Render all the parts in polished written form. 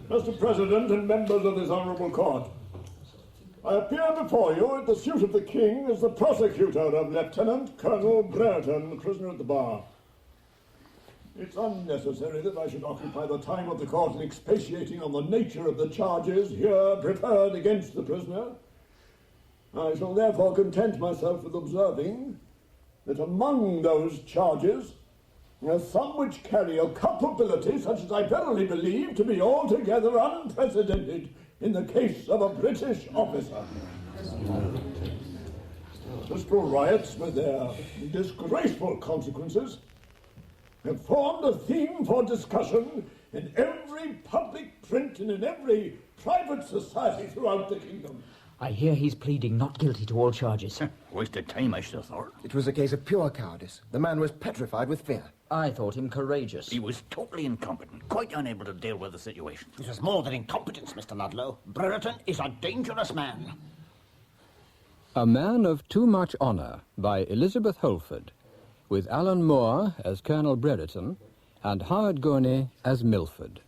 Mr. President and members of this honourable court, I appear before you at the suit of the King as the prosecutor of Lieutenant Colonel Brereton, the prisoner at the bar. It's unnecessary that I should occupy the time of the court in expatiating on the nature of the charges here preferred against the prisoner. I shall therefore content myself with observing that among those charges are some which carry a culpability such as I verily believe to be altogether unprecedented in the case of a British officer. Bristol riots, with their disgraceful consequences, have formed a theme for discussion in every public print and in every private society throughout the kingdom. I hear he's pleading not guilty to all charges. Waste of time, I should have thought. It was a case of pure cowardice. The man was petrified with fear. I thought him courageous. He was totally incompetent, quite unable to deal with the situation. It was more than incompetence, Mr. Ludlow. Brereton is a dangerous man. A Man of Too Much Honour by Elizabeth Holford, with Alan Moore as Colonel Brereton and Howard Gurney as Milford.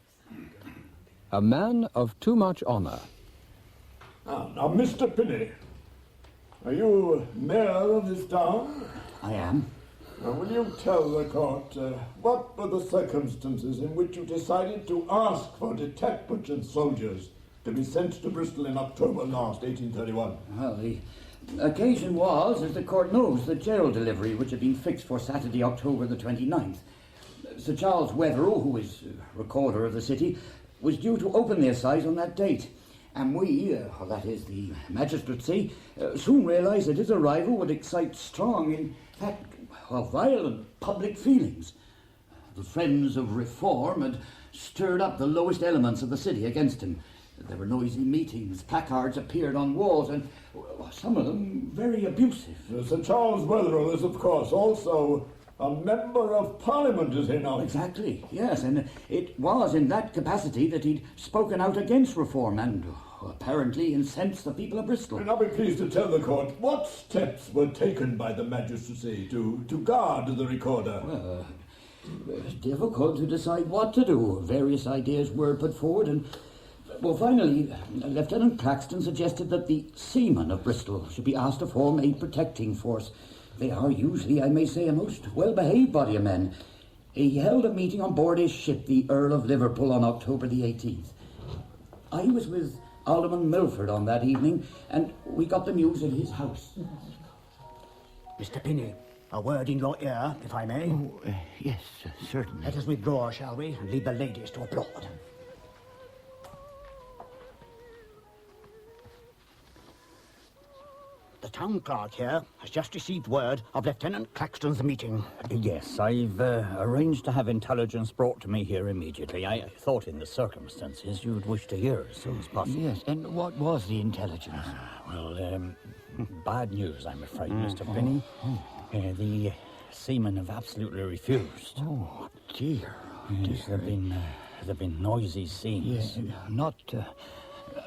A Man of Too Much Honour. Now, Mr. Pinney, are you mayor of this town? I am. Now, will you tell the court what were the circumstances in which you decided to ask for detachment and soldiers to be sent to Bristol in October last, 1831? Well, the occasion was, as the court knows, the jail delivery which had been fixed for Saturday, October the 29th. Sir Charles Wetherell, who is recorder of the city, was due to open the assize on that date. And we, that is the magistracy, soon realised that his arrival would excite strong, in fact, violent public feelings. The friends of reform had stirred up the lowest elements of the city against him. There were noisy meetings, placards appeared on walls, and some of them very abusive. Sir Charles Wetherell is, of course, also a member of Parliament, is he not? Exactly, yes, and it was in that capacity that he'd spoken out against reform and apparently incensed the people of Bristol. And I'll be pleased to tell the court what steps were taken by the magistracy to guard the recorder. Well, it's difficult to decide what to do. Various ideas were put forward and, well, finally, Lieutenant Claxton suggested that the seamen of Bristol should be asked to form a protecting force. They are usually, I may say, a most well-behaved body of men. He held a meeting on board his ship, the Earl of Liverpool, on October the 18th. I was with Alderman Milford on that evening, and we got the news at his house. Mr. Pinney, a word in your ear, if I may. Oh, yes, certainly. Let us withdraw, shall we, and leave the ladies to applaud. The town clerk here has just received word of Lieutenant Claxton's meeting. Yes, I've arranged to have intelligence brought to me here immediately. I thought in the circumstances you'd wish to hear as soon as possible. Yes, and what was the intelligence? Bad news, I'm afraid, Mr. Pinney. The seamen have absolutely refused. Oh, dear. Yes, there've been noisy scenes. Yes,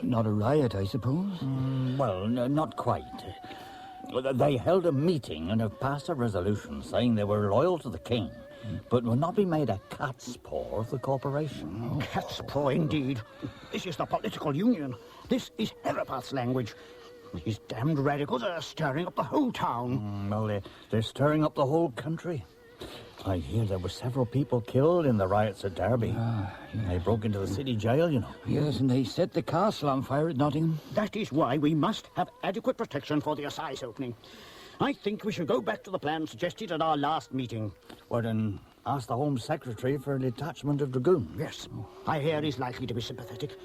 not a riot, I suppose? Not quite. They held a meeting and have passed a resolution saying they were loyal to the king, but will not be made a cat's paw of the corporation. Oh, cat's paw, indeed. This is the political union. This is Herapath's language. These damned radicals are stirring up the whole town. They're stirring up the whole country. I hear there were several people killed in the riots at Derby. Yes. They broke into the city jail, you know. Yes, and they set the castle on fire at Nottingham. That is why we must have adequate protection for the assize opening. I think we should go back to the plan suggested at our last meeting. Well, then, ask the Home Secretary for a detachment of dragoons. Yes, I hear he's likely to be sympathetic.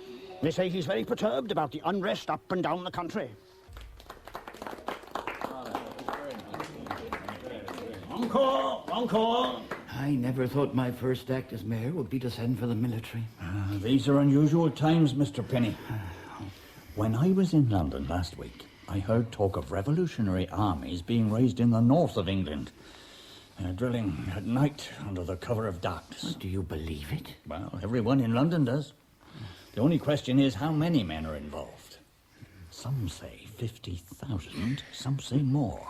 They say he's very perturbed about the unrest up and down the country. Encore! Encore! I never thought my first act as mayor would be to send for the military. These are unusual times, Mr. Pinney. When I was in London last week, I heard talk of revolutionary armies being raised in the north of England. Drilling at night under the cover of darkness. Do you believe it? Well, everyone in London does. The only question is how many men are involved. Some say 50,000, some say more.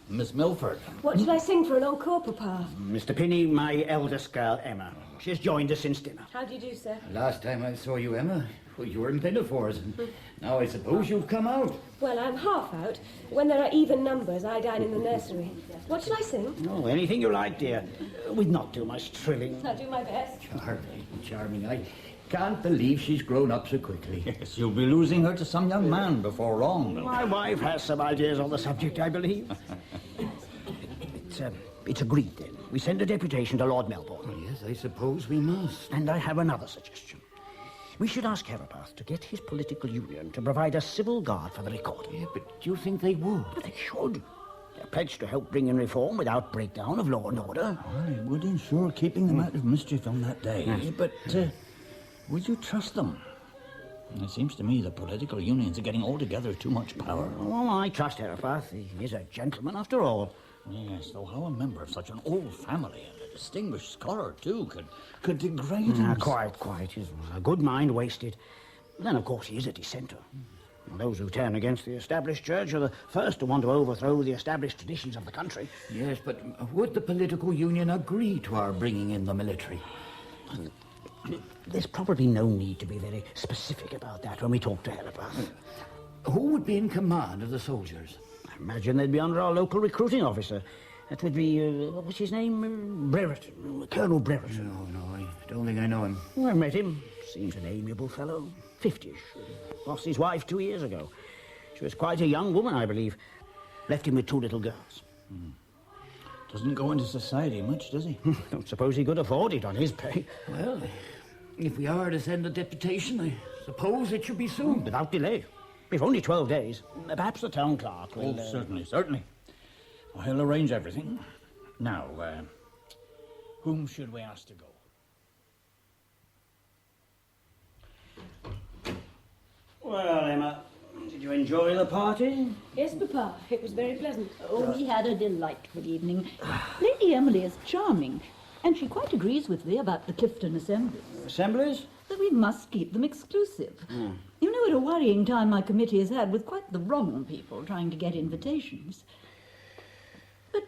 Miss Milford. What shall I sing for an encore, Papa? Mr. Pinney, my eldest girl, Emma. She's joined us since dinner. How do you do, sir? Last time I saw you, Emma, well, you were in pinafores. And now I suppose you've come out. Well, I'm half out. When there are even numbers, I dine in the nursery. What shall I sing? Oh, anything you like, dear. With not too much trilling. I'll do my best. Charming. I can't believe she's grown up so quickly. Yes, you'll be losing her to some young man before long. My wife has some ideas on the subject, I believe. It's agreed, then. We send a deputation to Lord Melbourne. Well, yes, I suppose we must. And I have another suggestion. We should ask Herapath to get his political union to provide a civil guard for the recording. Yeah, but do you think they would? But they should. They're pledged to help bring in reform without breakdown of law and order. I would ensure keeping them out of mischief on that day. Yes. But would you trust them? It seems to me the political unions are getting altogether too much power. Well, I trust Herapath. He is a gentleman after all. Yes, though how a member of such an old family and a distinguished scholar, too, could degrade him. Quite. He's a good mind wasted. Then, of course, he is a dissenter. Those who turn against the established church are the first to want to overthrow the established traditions of the country. Yes, but would the political union agree to our bringing in the military? There's probably no need to be very specific about that when we talk to Herapath. Who would be in command of the soldiers? I imagine they'd be under our local recruiting officer. That would be, what's his name? Brereton. Colonel Brereton. No, I don't think I know him. Well, I met him. Seems an amiable fellow. 50-ish. Lost his wife 2 years ago. She was quite a young woman, I believe. Left him with 2 little girls. Doesn't go into society much, does he? Don't suppose he could afford it on his pay. Well, if we are to send a deputation, I suppose it should be soon. Without delay. We've only 12 days. Perhaps the town clerk will... Oh, certainly. Well, he'll arrange everything. Now, whom should we ask to go? Well, Emma, did you enjoy the party? Yes, Papa. It was very pleasant. Oh, we had a delightful evening. Lady Emily is charming, and she quite agrees with me about the Clifton assemblies. Assemblies? That we must keep them exclusive. You know what a worrying time my committee has had with quite the wrong people trying to get invitations. But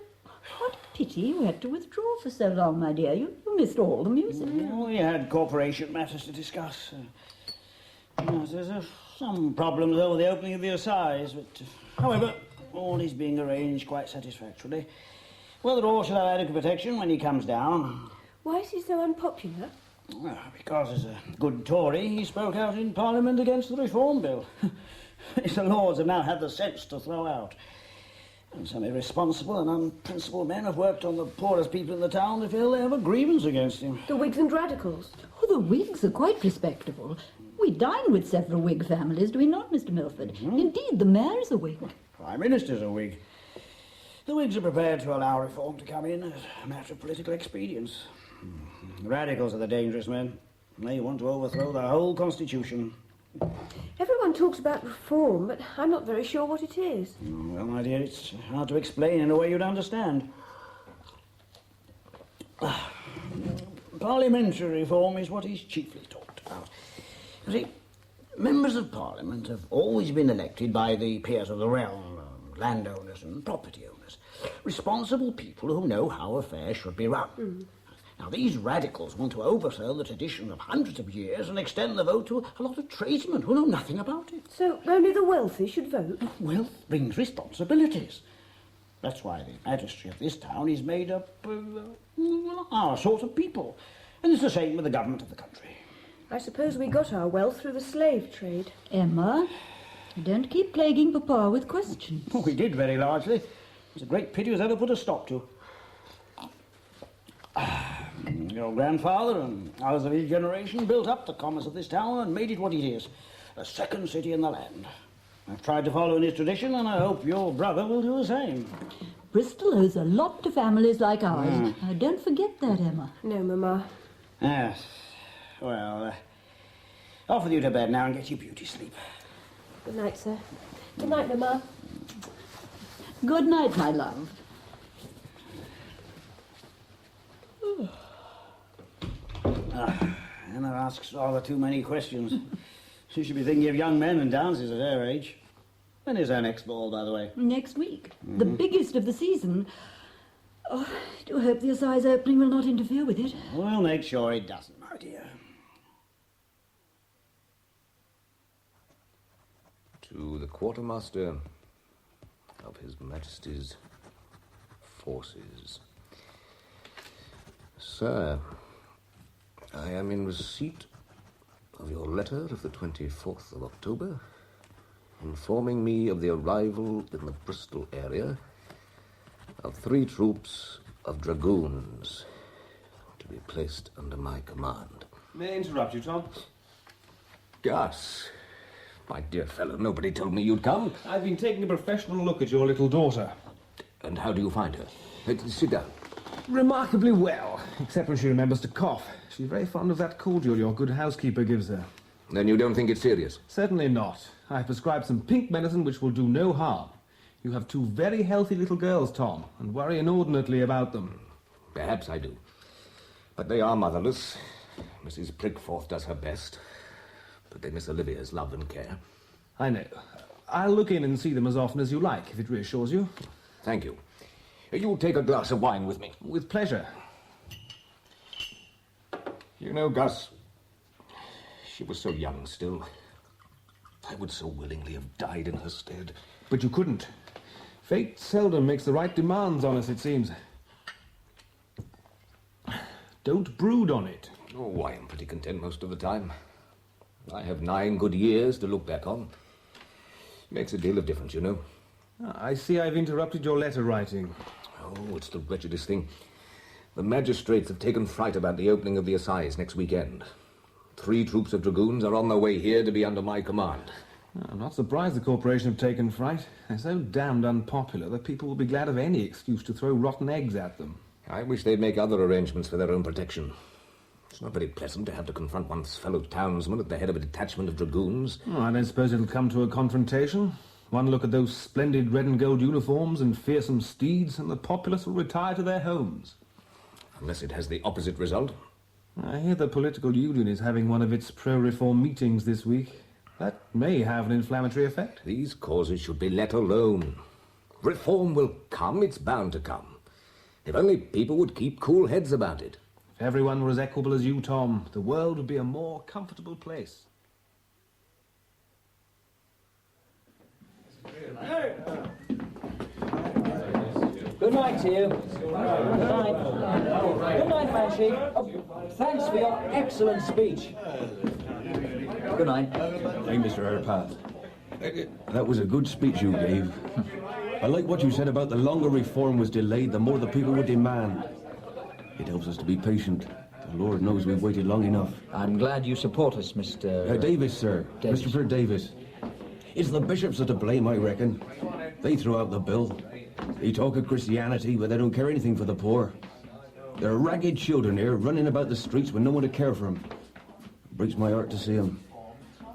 what a pity you had to withdraw for so long, my dear. You missed all the music. We had corporation matters to discuss. There's some problems over the opening of the assize, but however, all is being arranged quite satisfactorily. Whether all shall have adequate protection when he comes down. Why is he so unpopular? Well, because as a good Tory, he spoke out in Parliament against the Reform Bill. Which the Lords have now had the sense to throw out. And some irresponsible and unprincipled men have worked on the poorest people in the town to feel they have a grievance against him. The Whigs and Radicals? Oh, the Whigs are quite respectable. We dine with several Whig families, do we not, Mr. Milford? Indeed, the Mayor is a Whig. Prime Minister's a Whig. The Whigs are prepared to allow reform to come in as a matter of political expedience. The Radicals are the dangerous men. They want to overthrow the whole Constitution. Everyone talks about reform, but I'm not very sure what it is. Well, my dear, it's hard to explain in a way you'd understand. Parliamentary reform is what is chiefly talked about. You see, members of Parliament have always been elected by the peers of the realm, landowners and property owners, responsible people who know how affairs should be run. Now, these radicals want to overthrow the tradition of hundreds of years and extend the vote to a lot of tradesmen who know nothing about it. So only the wealthy should vote? Wealth brings responsibilities. That's why the magistracy of this town is made up of our sort of people. And it's the same with the government of the country. I suppose we got our wealth through the slave trade. Emma, don't keep plaguing Papa with questions. Oh, we did very largely. It's a great pity it was ever put a stop to. Your grandfather and others of his generation built up the commerce of this town and made it what it is, a second city in the land. I've tried to follow in his tradition, and I hope your brother will do the same. Bristol owes a lot to families like ours. Don't forget that, Emma. No, Mamma. Yes. Well, off with you to bed now and get your beauty sleep. Good night, sir. Good night, Mamma. Good night, my love. Anna asks rather too many questions. She should be thinking of young men and dances at her age. When is our next ball, by the way? Next week. The biggest of the season. Oh, I do hope the assize opening will not interfere with it. We'll make sure it doesn't, my dear. To the quartermaster of His Majesty's forces. Sir, I am in receipt of your letter of the 24th of October, informing me of the arrival in the Bristol area of 3 troops of dragoons to be placed under my command. May I interrupt you, Tom? Gus, my dear fellow, nobody told me you'd come. I've been taking a professional look at your little daughter. And how do you find her? Sit down. Remarkably well, except when she remembers to cough. She's very fond of that cordial your good housekeeper gives her. Then you don't think it's serious? Certainly not. I prescribed some pink medicine which will do no harm. You have 2 very healthy little girls, Tom, and worry inordinately about them. Perhaps I do. But they are motherless. Mrs. Prickforth does her best. But they miss Olivia's love and care. I know. I'll look in and see them as often as you like, if it reassures you. Thank you. You'll take a glass of wine with me. With pleasure. You know, Gus, she was so young still. I would so willingly have died in her stead. But you couldn't. Fate seldom makes the right demands on us, it seems. Don't brood on it. Oh, I am pretty content most of the time. I have 9 good years to look back on. Makes a deal of difference, you know. I see I've interrupted your letter writing. Oh, it's the wretchedest thing. The magistrates have taken fright about the opening of the assize next weekend. 3 troops of dragoons are on their way here to be under my command. I'm not surprised the corporation have taken fright. They're so damned unpopular that people will be glad of any excuse to throw rotten eggs at them. I wish they'd make other arrangements for their own protection. It's not very pleasant to have to confront one's fellow townsman at the head of a detachment of dragoons. Oh, I don't suppose it'll come to a confrontation. One look at those splendid red and gold uniforms and fearsome steeds, and the populace will retire to their homes. Unless it has the opposite result. I hear the political union is having one of its pro-reform meetings this week. That may have an inflammatory effect. These causes should be let alone. Reform will come, it's bound to come. If only people would keep cool heads about it. If everyone were as equable as you, Tom, the world would be a more comfortable place. Good night to you. Good night. Good night, Banshee. Oh, thanks for your excellent speech. Good night. Hey, Mr. Airpath. That was a good speech you gave. I like what you said about the longer reform was delayed, the more the people would demand. It helps us to be patient. The Lord knows we've waited long enough. I'm glad you support us, Mr... Davis, sir. Davis. Christopher Davis. It's the bishops that are to blame, I reckon. They threw out the bill. They talk of Christianity, but they don't care anything for the poor. There are ragged children here running about the streets with no one to care for them. It breaks my heart to see them.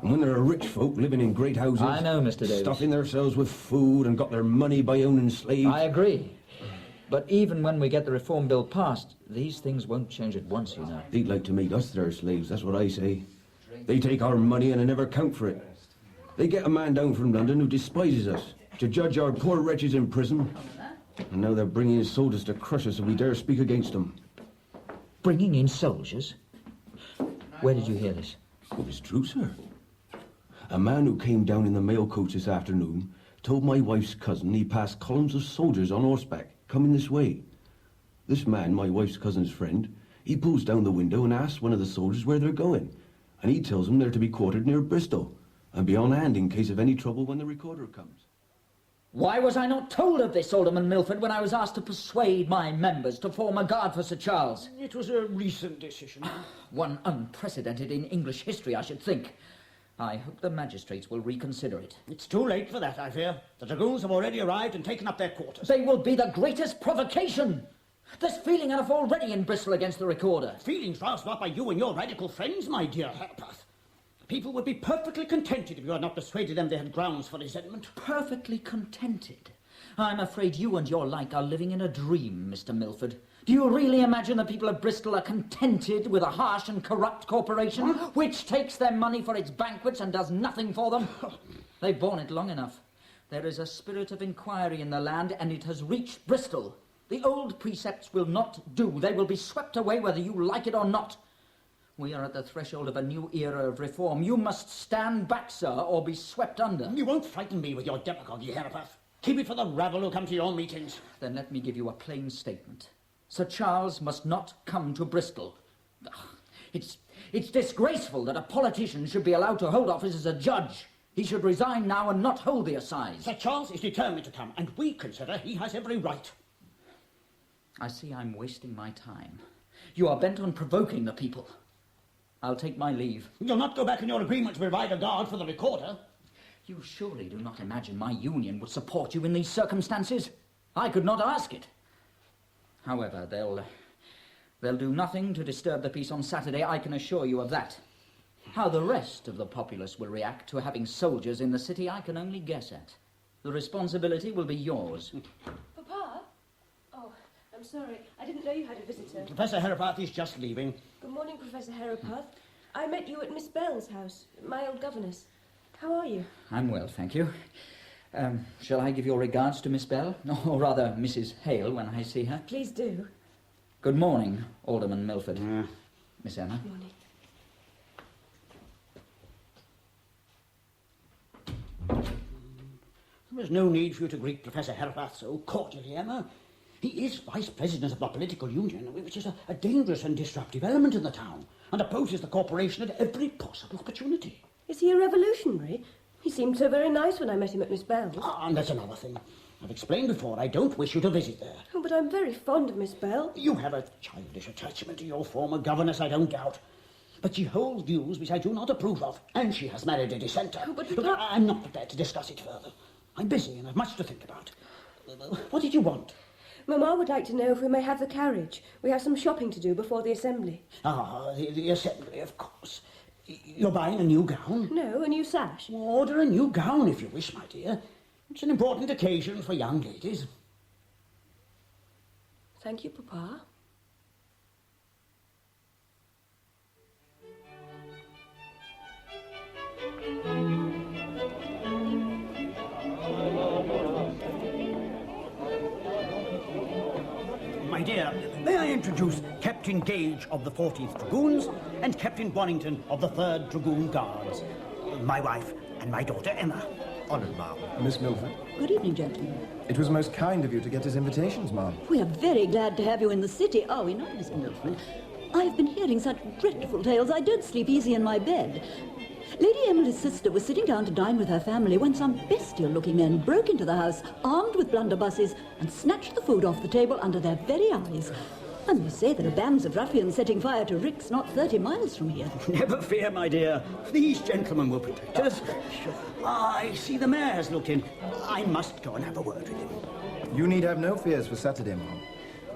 And when there are rich folk living in great houses... I know, Mr. Davis. Stuffing themselves with food and got their money by owning slaves... I agree. But even when we get the reform bill passed, these things won't change at once, you know. They'd like to make us their slaves, that's what I say. They take our money and they never count for it. They get a man down from London who despises us, to judge our poor wretches in prison. And now they're bringing in soldiers to crush us if we dare speak against them. Bringing in soldiers? Where did you hear this? It was true, sir. A man who came down in the mail coach this afternoon told my wife's cousin he passed columns of soldiers on horseback coming this way. This man, my wife's cousin's friend, he pulls down the window and asks one of the soldiers where they're going. And he tells them they're to be quartered near Bristol and be on hand in case of any trouble when the recorder comes. Why was I not told of this, Alderman Milford, when I was asked to persuade my members to form a guard for Sir Charles? It was a recent decision. One unprecedented in English history, I should think. I hope the magistrates will reconsider it. It's too late for that, I fear. The dragoons have already arrived and taken up their quarters. They will be the greatest provocation. There's feeling enough already in Bristol against the recorder. Feelings roused not by you and your radical friends, my dear Harpath. People would be perfectly contented if you had not persuaded them they had grounds for resentment. Perfectly contented? I'm afraid you and your like are living in a dream, Mr. Milford. Do you really imagine the people of Bristol are contented with a harsh and corrupt corporation, which takes their money for its banquets and does nothing for them? They've borne it long enough. There is a spirit of inquiry in the land, and it has reached Bristol. The old precepts will not do. They will be swept away whether you like it or not. We are at the threshold of a new era of reform. You must stand back, sir, or be swept under. You won't frighten me with your demagogy, Herapath. Keep it for the rabble who come to your meetings. Then let me give you a plain statement. Sir Charles must not come to Bristol. It's disgraceful that a politician should be allowed to hold office as a judge. He should resign now and not hold the assize. Sir Charles is determined to come, and we consider he has every right. I see I'm wasting my time. You are bent on provoking the people. I'll take my leave. You'll not go back on your agreement to provide a guard for the recorder? You surely do not imagine my union would support you in these circumstances? I could not ask it. However, they'll do nothing to disturb the peace on Saturday, I can assure you of that. How the rest of the populace will react to having soldiers in the city, I can only guess at. The responsibility will be yours. Papa? Oh, I'm sorry. I didn't know you had a visitor. Professor Herapath is just leaving. Good morning, Professor Herapath. I met you at Miss Bell's house, my old governess. How are you? I'm well, thank you. Shall I give your regards to Miss Bell? Or rather, Mrs. Hale, when I see her? Please do. Good morning, Alderman Milford. Miss Emma. Good morning. There's no need for you to greet Professor Herapath so cordially, Emma. He is Vice President of the Political Union, which is a dangerous and disruptive element in the town, and opposes the corporation at every possible opportunity. Is he a revolutionary? He seemed so very nice when I met him at Miss Bell's. And that's another thing. I've explained before, I don't wish you to visit there. Oh, but I'm very fond of Miss Bell. You have a childish attachment to your former governess, I don't doubt. But she holds views which I do not approve of, and she has married a dissenter. Oh, but Look, I'm not prepared to discuss it further. I'm busy and have much to think about. What did you want? Mamma would like to know if we may have the carriage. We have some shopping to do before the assembly. The assembly, of course. You're buying a new gown? No, a new sash. Order a new gown if you wish, my dear. It's an important occasion for young ladies. Thank you, Papa. My dear, may I introduce Captain Gage of the 14th Dragoons and Captain Warrington of the 3rd Dragoon Guards. My wife and my daughter, Emma. Honoured, ma'am. Miss Milford. Good evening, gentlemen. It was most kind of you to get us invitations, ma'am. We are very glad to have you in the city, are we not, Miss Milford? I've been hearing such dreadful tales, I don't sleep easy in my bed. Lady Emily's sister was sitting down to dine with her family when some bestial-looking men broke into the house, armed with blunderbusses, and snatched the food off the table under their very eyes. I may say there are bands of ruffians setting fire to ricks not 30 miles from here. Never fear, my dear. These gentlemen will protect us. I see the mayor has looked in. I must go and have a word with him. You need have no fears for Saturday, ma'am.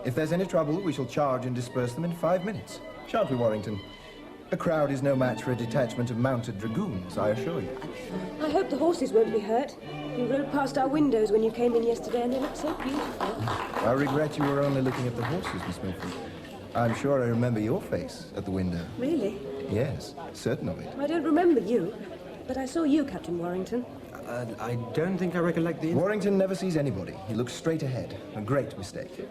If there's any trouble, we shall charge and disperse them in 5 minutes. Shan't we, Warrington? A crowd is no match for a detachment of mounted dragoons, I assure you. I hope the horses won't be hurt. You rode past our windows when you came in yesterday and they looked so beautiful. I regret you were only looking at the horses, Miss Milford. I'm sure I remember your face at the window. Really? Yes, certain of it. I don't remember you, but I saw you, Captain Warrington. I don't think I recollect the... Warrington never sees anybody. He looks straight ahead. A great mistake.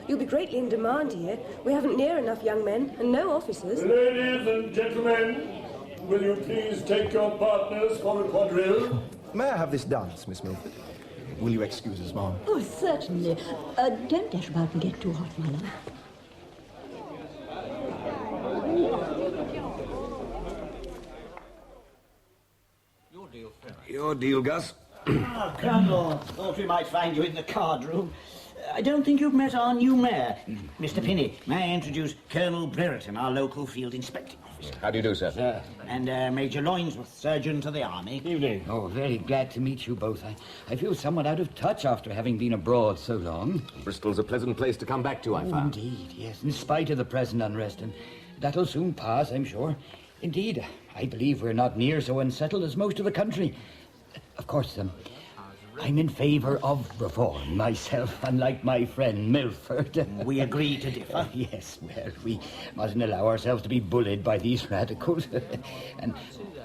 You'll be greatly in demand here. We haven't near enough young men and no officers. Ladies and gentlemen, will you please take your partners for a quadrille? May I have this dance, Miss Milford? Will you excuse us, ma'am? Oh, certainly. Don't dash about and get too hot, my love. Your deal, Gus. Colonel, thought we might find you in the card room. I don't think you've met our new mayor. Mr. Pinney, may I introduce Colonel Brereton, our local field inspecting officer. How do you do, sir? And Major Loinsworth, Surgeon to the Army. Evening. Oh, very glad to meet you both. I feel somewhat out of touch after having been abroad so long. Bristol's a pleasant place to come back to, I found. Indeed, yes, in spite of the present unrest, and that'll soon pass, I'm sure. Indeed, I believe we're not near so unsettled as most of the country. Of course, I'm in favour of reform myself, unlike my friend Milford. We agree to differ. Yes, well, we mustn't allow ourselves to be bullied by these radicals. And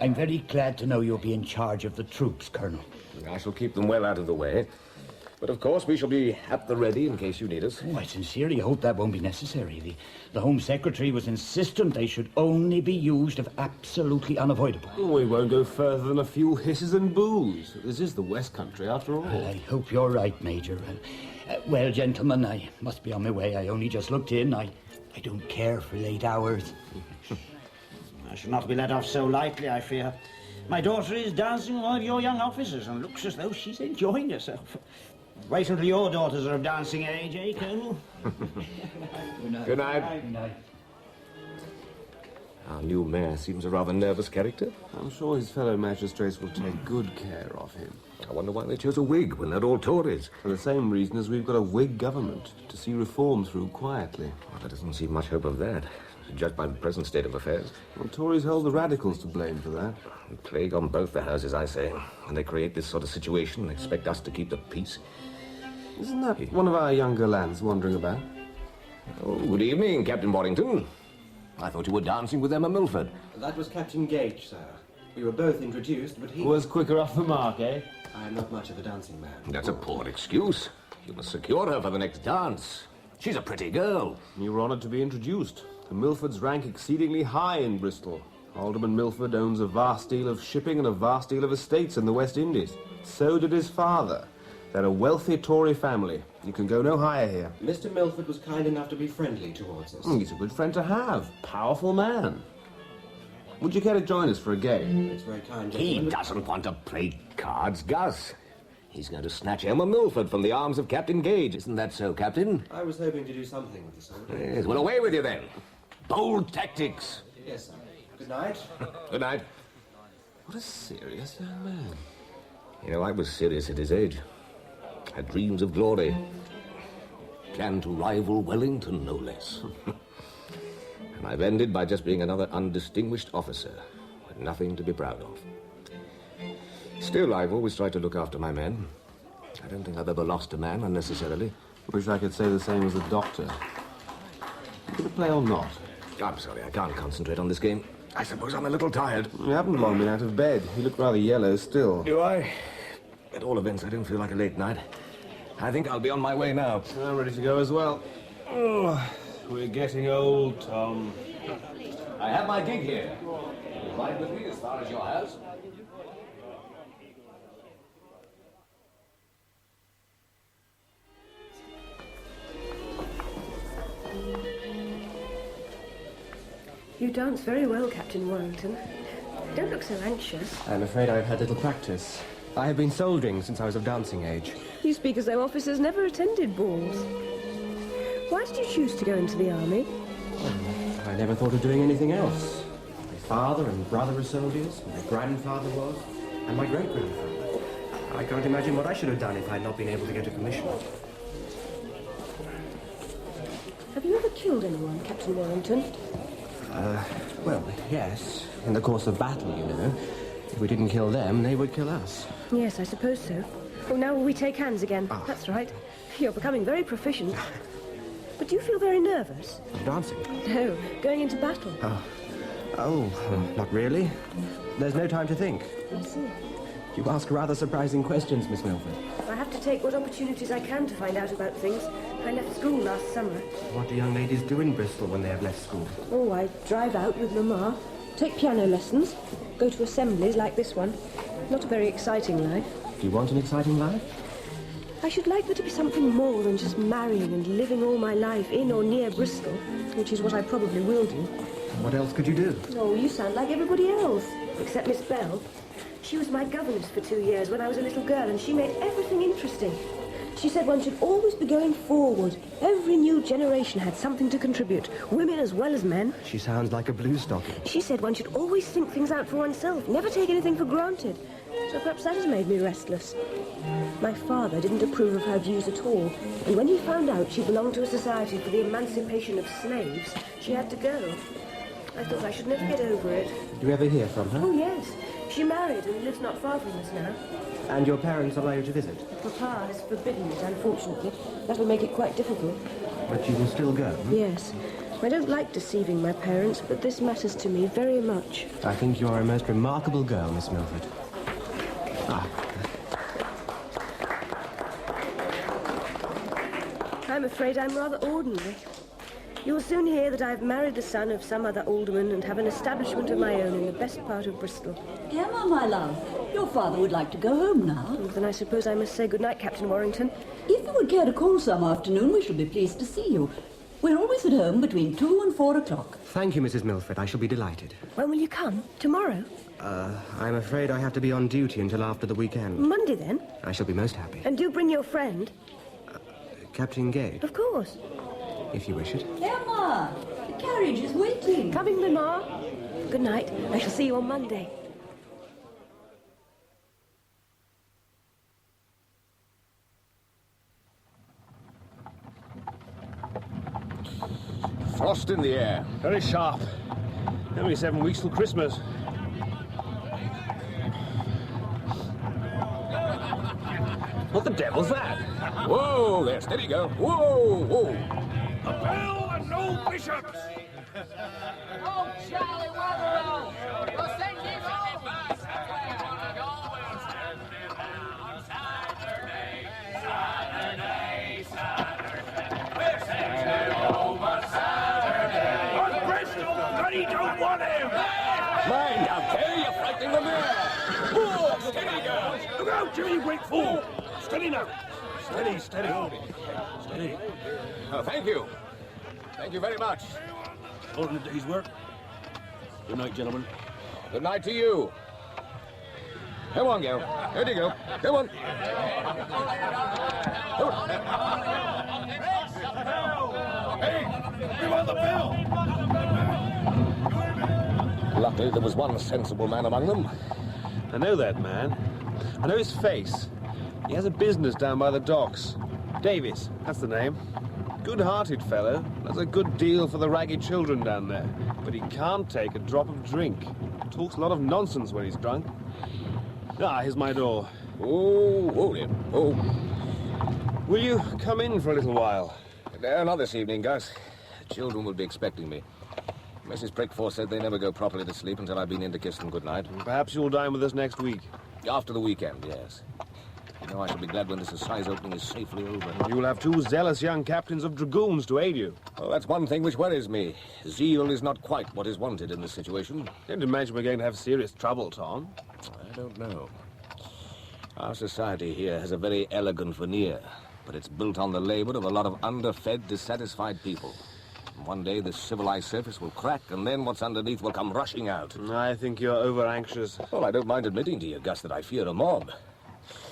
I'm very glad to know you'll be in charge of the troops, Colonel. I shall keep them well out of the way. But of course we shall be at the ready in case you need us. Oh, I sincerely hope that won't be necessary. The Home Secretary was insistent they should only be used if absolutely unavoidable. We won't go further than a few hisses and boos. This is the West Country, after all. Well, I hope you're right, Major. Well, gentlemen, I must be on my way. I only just looked in. I don't care for late hours. I shall not be let off so lightly, I fear. My daughter is dancing with one of your young officers and looks as though she's enjoying herself. Wait until your daughters are of dancing age, eh, Colonel? Good night. Good night. Good night. Our new mayor seems a rather nervous character. I'm sure his fellow magistrates will take good care of him. I wonder why they chose a Whig when they're all Tories. For the same reason as we've got a Whig government, to see reform through quietly. Well, there doesn't seem much hope of that, judged by the present state of affairs. Well, Tories hold the radicals to blame for that. A plague on both the houses, I say. When they create this sort of situation and expect us to keep the peace. Isn't that one of our younger lads wandering about? Oh, good evening, Captain Warrington. I thought you were dancing with Emma Milford. That was Captain Gage, sir. We were both introduced, but he... Was quicker off the mark, eh? I am not much of a dancing man. That's a poor excuse. You must secure her for the next dance. She's a pretty girl. You were honoured to be introduced. The Milfords rank exceedingly high in Bristol. Alderman Milford owns a vast deal of shipping and a vast deal of estates in the West Indies. So did his father. They're a wealthy Tory family. You can go no higher here. Mr. Milford was kind enough to be friendly towards us. He's a good friend to have. Powerful man. Would you care to join us for a game? It's very kind, He gentlemen. doesn't want to play cards, Gus. He's going to snatch Emma Milford from the arms of Captain Gage. Isn't that so, Captain? I was hoping to do something with the soldier. Yes, well, away with you then. Bold tactics. Yes, sir. Good night. Good night. What a serious young man. You know, I was serious at his age. Had dreams of glory. Planned to rival Wellington, no less. And I've ended by just being another undistinguished officer, with nothing to be proud of. Still, I've always tried to look after my men. I don't think I've ever lost a man unnecessarily. Wish I could say the same as the doctor. You gonna play or not? I'm sorry, I can't concentrate on this game. I suppose I'm a little tired. You haven't long been out of bed. You look rather yellow still. Do I? At all events, I don't feel like a late night. I think I'll be on my way now. I'm ready to go as well. Oh, we're getting old, Tom. I have my gig here. You ride with me as far as your house? You dance very well, Captain Warrington. Don't look so anxious. I'm afraid I've had little practice. I have been soldiering since I was of dancing age. You speak as though officers never attended balls. Why did you choose to go into the army? I never thought of doing anything else. My father and brother were soldiers, my grandfather was, and my great-grandfather. I can't imagine what I should have done if I'd not been able to get a commission. Have you ever killed anyone, Captain Warrington? Well, yes. In the course of battle, you know. If we didn't kill them, they would kill us. Yes, I suppose so. Oh, now will we take hands again? That's right. You're becoming very proficient. But do you feel very nervous? Dancing? No, going into battle. Not really. There's no time to think. I see. You ask rather surprising questions, Miss Milford. I have to take what opportunities I can to find out about things. I left school last summer. What do young ladies do in Bristol when they have left school? Oh, I drive out with Mamma, take piano lessons, go to assemblies like this one. Not a very exciting life. Do you want an exciting life? I should like there to be something more than just marrying and living all my life in or near Bristol, which is what I probably will do. What else could you do? Oh, you sound like everybody else, except Miss Bell. She was my governess for 2 years when I was a little girl, and she made everything interesting. She said one should always be going forward. Every new generation had something to contribute, women as well as men. She sounds like a blue stocking. She said one should always think things out for oneself, never take anything for granted. So perhaps that has made me restless. My father didn't approve of her views at all, and when he found out she belonged to a society for the emancipation of slaves, she had to go. I thought I should never get over it. Did you ever hear from her? Oh, yes. She married and lives not far from us now. And your parents allow you to visit? Papa has forbidden it, unfortunately. That'll make it quite difficult. But you will still go? Yes. I don't like deceiving my parents, but this matters to me very much. I think you are a most remarkable girl, Miss Milford. I'm afraid I'm rather ordinary. You'll soon hear that I've married the son of some other alderman and have an establishment of my own in the best part of Bristol. Emma, my love, your father would like to go home now. Then I suppose I must say goodnight, Captain Warrington. If you would care to call some afternoon, we shall be pleased to see you. We're always at home between 2 and 4 o'clock. Thank you, Mrs. Milford. I shall be delighted. When will you come? Tomorrow? I'm afraid I have to be on duty until after the weekend. Monday, then? I shall be most happy. And do bring your friend. Captain Gay? Of course. If you wish it. Emma, the carriage is waiting. Coming, Mamma. Good night. I shall see you on Monday. Frost in the air. Very sharp. Only 7 weeks till Christmas. What the devil's that? Whoa, there, steady go. Whoa, whoa. A bell and no bishops! Oh, Charlie Wetherell! We'll send you home! On Bristol, bloody don't want him! Mind out there, you're frightening the mare. Whoa, steady go. Look out, Jimmy, you great fool! Steady now. Steady, steady. Steady. Oh, thank you. Thank you very much. Holding a day's work. Good night, gentlemen. Good night to you. Come on, girl. Here you go. Come on. Hey, we want the bell! Luckily, there was one sensible man among them. I know that man. I know his face. He has a business down by the docks. Davis, that's the name. Good-hearted fellow. Does a good deal for the ragged children down there. But he can't take a drop of drink. Talks a lot of nonsense when he's drunk. Ah, here's my door. Oh, hold it. Oh. Will you come in for a little while? Not this evening, Gus. The children will be expecting me. Mrs. Prickforth said they never go properly to sleep until I've been in to kiss them goodnight. Perhaps you'll dine with us next week. After the weekend, yes. You know, I shall be glad when this assize opening is safely over. You will have 2 zealous young captains of dragoons to aid you. Well, that's one thing which worries me. Zeal is not quite what is wanted in this situation. Don't imagine we're going to have serious trouble, Tom. I don't know. Our society here has a very elegant veneer, but it's built on the labor of a lot of underfed, dissatisfied people. And one day this civilized surface will crack, and then what's underneath will come rushing out. I think you're over-anxious. Well, I don't mind admitting to you, Gus, that I fear a mob.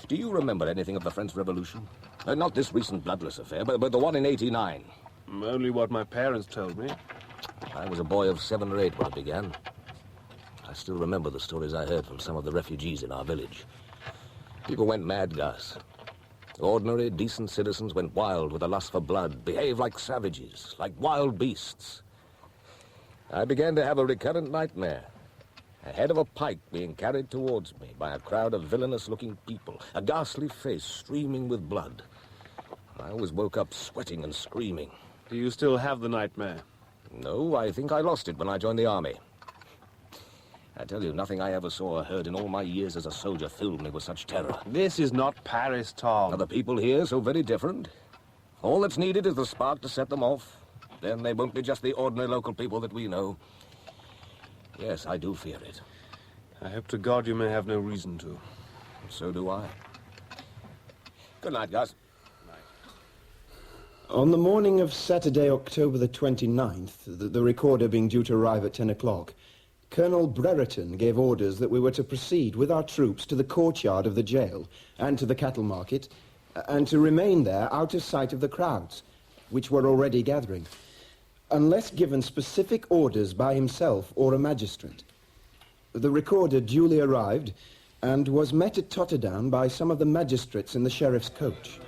Do you remember anything of the French Revolution? Not this recent bloodless affair, but the one in '89. Only what my parents told me. I was a boy of 7 or 8 when it began. I still remember the stories I heard from some of the refugees in our village. People went mad, Gus. Ordinary, decent citizens went wild with a lust for blood, behaved like savages, like wild beasts. I began to have a recurrent nightmare. A head of a pike being carried towards me by a crowd of villainous-looking people, a ghastly face streaming with blood. I always woke up sweating and screaming. Do you still have the nightmare? No, I think I lost it when I joined the army. I tell you, nothing I ever saw or heard in all my years as a soldier filled me with such terror. This is not Paris, Tom. Are the people here so very different? All that's needed is the spark to set them off. Then they won't be just the ordinary local people that we know. Yes, I do fear it. I hope to God you may have no reason to. So do I. Good night, Gus. On the morning of Saturday, October the 29th, the recorder being due to arrive at 10 o'clock, Colonel Brereton gave orders that we were to proceed with our troops to the courtyard of the jail and to the cattle market, and to remain there out of sight of the crowds, which were already gathering, unless given specific orders by himself or a magistrate. The recorder duly arrived and was met at Totterdown by some of the magistrates in the sheriff's coach.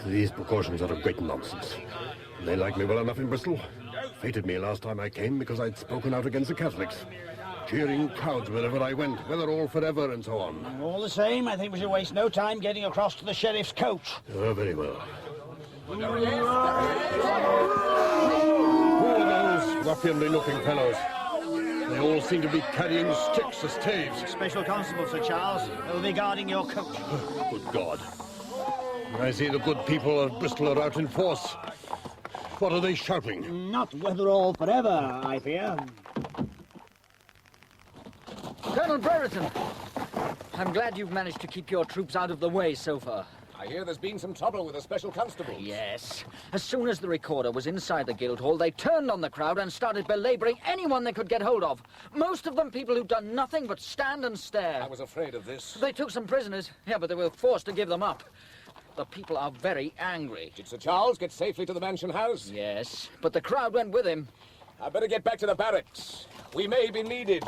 These precautions are a great nonsense. They like me well enough in Bristol. Fated me last time I came because I'd spoken out against the Catholics. Cheering crowds wherever I went, whether all forever and so on. All the same, I think we should waste no time getting across to the sheriff's coach. Oh, very well. Who are those ruffianly-looking fellows? They all seem to be carrying sticks as staves. Special Constable, Sir Charles. They'll be guarding your coach. Good God. I see the good people of Bristol are out in force. What are they shouting? Not whether all forever, I fear. Colonel Brereton, I'm glad you've managed to keep your troops out of the way so far. I hear there's been some trouble with the special constables. Yes. As soon as the recorder was inside the Guildhall, they turned on the crowd and started belaboring anyone they could get hold of. Most of them people who'd done nothing but stand and stare. I was afraid of this. They took some prisoners. Yeah, but they were forced to give them up. The people are very angry. Did Sir Charles get safely to the mansion house? Yes, but the crowd went with him. I'd better get back to the barracks. We may be needed.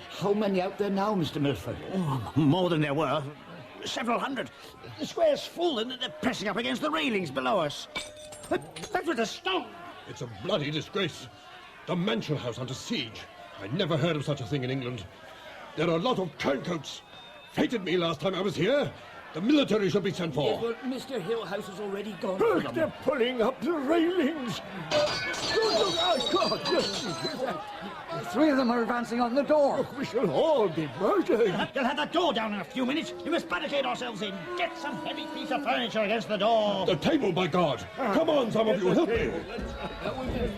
How many out there now, Mr. Milford? Oh, more than there were. Several hundred. The square's full and they're pressing up against the railings below us. That was a stone. It's a bloody disgrace. The mansion house under siege. I never heard of such a thing in England. There are a lot of turncoats. Fated me last time I was here. The military should be sent for. Yes, but Mr. Hillhouse has already gone. Look, they're pulling up the railings. Oh, God, just Three of them are advancing on the door. Look, we shall all be murdered. They'll have that door down in a few minutes. We must barricade ourselves in. Get some heavy piece of furniture against the door. The table, by God! Come on, some of you, help me!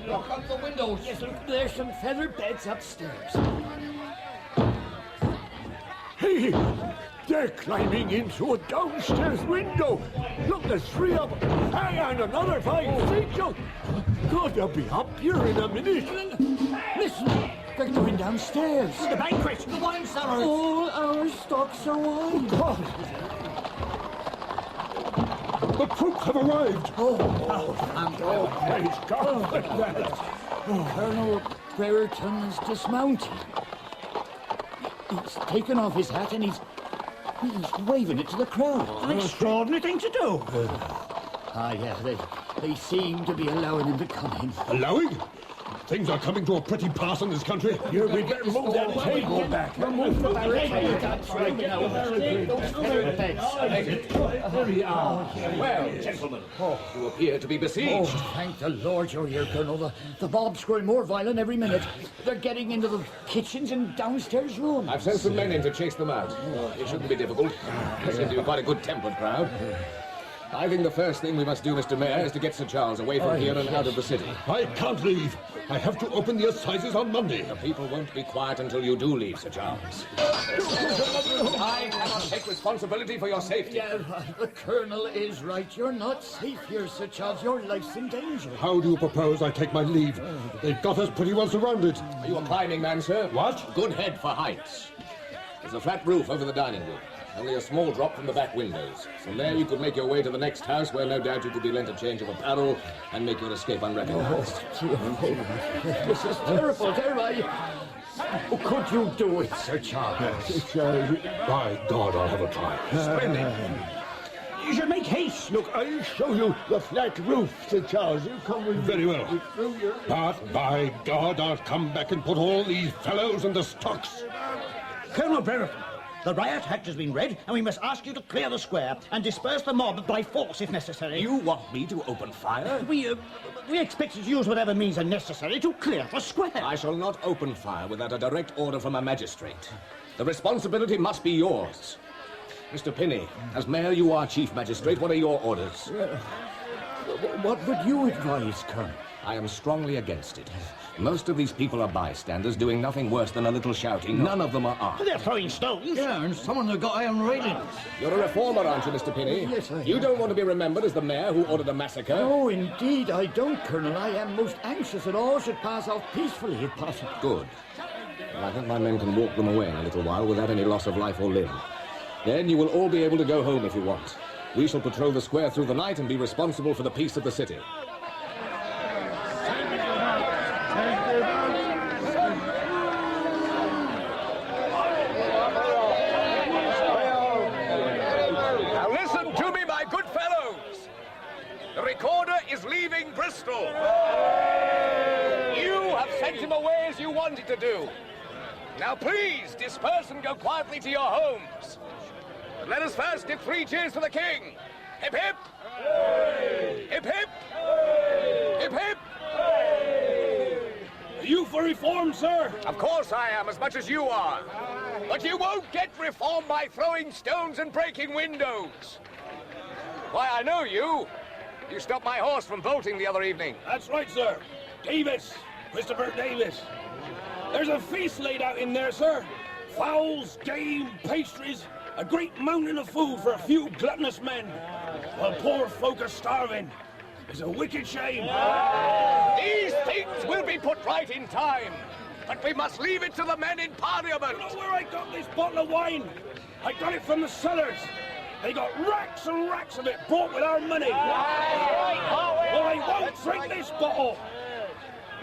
Lock up the windows. Yes, look, there's some feather beds upstairs. Hey, they're climbing into a downstairs window. Look, there's three of them. Hang on, another 5 feet. God, they'll be up here in a minute. Listen, they're going downstairs. The banquet. The wine cellar. All our stocks are wine. God. The troops have arrived. Praise God. Colonel Brereton is dismounted. He's taken off his hat and he's waving it to the crowd. An extraordinary thing to do. Yeah, they seem to be allowing him to come in. Allowing? Things are coming to a pretty pass in this country. Here, we better move that table back. Remove the barricade. That's right. Well, gentlemen, you appear to be besieged. Thank the Lord you're here, Colonel. The mob's growing more violent every minute. They're getting into the kitchens and downstairs rooms. I've sent some men in to chase them out. It shouldn't be difficult. They seem to be quite a good-tempered crowd. I think the first thing we must do, Mr. Mayor, is to get Sir Charles away from here and out of the city. I can't leave. I have to open the assizes on Monday. The people won't be quiet until you do leave, Sir Charles. I cannot take responsibility for your safety. Yeah, the Colonel is right. You're not safe here, Sir Charles. Your life's in danger. How do you propose I take my leave? They've got us pretty well surrounded. Are you a climbing man, sir? What? Good head for heights. There's a flat roof over the dining room. Only a small drop from the back windows. From there you could make your way to the next house where no doubt you could be lent a change of apparel and make your escape unrecognized. This is terrible, Could you do it, Sir Charles? By God, I'll have a try. Splendid. You should make haste. Look, I'll show you the flat roof, Sir Charles. You come with me. Very well. But by God, I'll come back and put all these fellows in the stocks. Colonel Brereton, the riot act has been read, and we must ask you to clear the square and disperse the mob by force if necessary. You want me to open fire? We expect you to use whatever means are necessary to clear the square. I shall not open fire without a direct order from a magistrate. The responsibility must be yours. Mr. Penny, as mayor, you are chief magistrate. What are your orders? What would you advise, Colonel? I am strongly against it. Most of these people are bystanders doing nothing worse than a little shouting. None of them are armed. They're throwing stones. Yeah, and someone have got iron railings. You're a reformer, aren't you, Mr. Penny? Yes, I am. You don't want to be remembered as the mayor who ordered a massacre? No, indeed I don't, Colonel. I am most anxious that all should pass off peacefully, if possible. Good. Well, I think my men can walk them away in a little while without any loss of life or limb. Then you will all be able to go home if you want. We shall patrol the square through the night and be responsible for the peace of the city. saving Bristol. You have sent him away as you wanted to do. Now please, disperse and go quietly to your homes. But let us first give 3 cheers for the king. Hip hip! Hooray! Hip hip! Hooray! Hip hip! Hooray! Are you for reform, sir? Of course I am, as much as you are. But you won't get reform by throwing stones and breaking windows. Why, I know you. You stopped my horse from bolting the other evening. That's right, sir. Davis. Christopher Davis. There's a feast laid out in there, sir. Fowls, game, pastries, a great mountain of food for a few gluttonous men, while poor folk are starving. It's a wicked shame. These things will be put right in time, but we must leave it to the men in Parliament. You know where I got this bottle of wine? I got it from the cellars. They got racks and racks of it bought with our money. Well, I won't drink this bottle.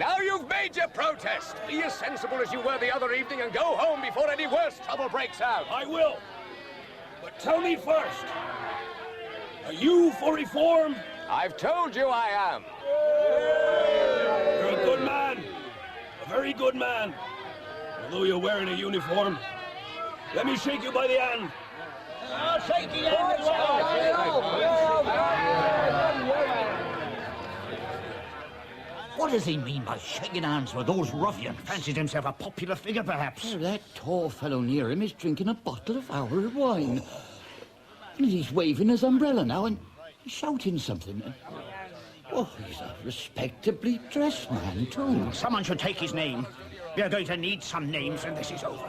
Now you've made your protest. Be as sensible as you were the other evening and go home before any worse trouble breaks out. I will. But tell me first, are you for reform? I've told you I am. You're a good man. A very good man. Although you're wearing a uniform. Let me shake you by the hand. Oh, shake the hand as well. What does he mean by shaking hands with those ruffians? Fancies himself a popular figure, perhaps? Well, that tall fellow near him is drinking a bottle of our wine. And he's waving his umbrella now and shouting something. Oh, he's a respectably dressed man, too. Someone should take his name. We are going to need some names when this is over.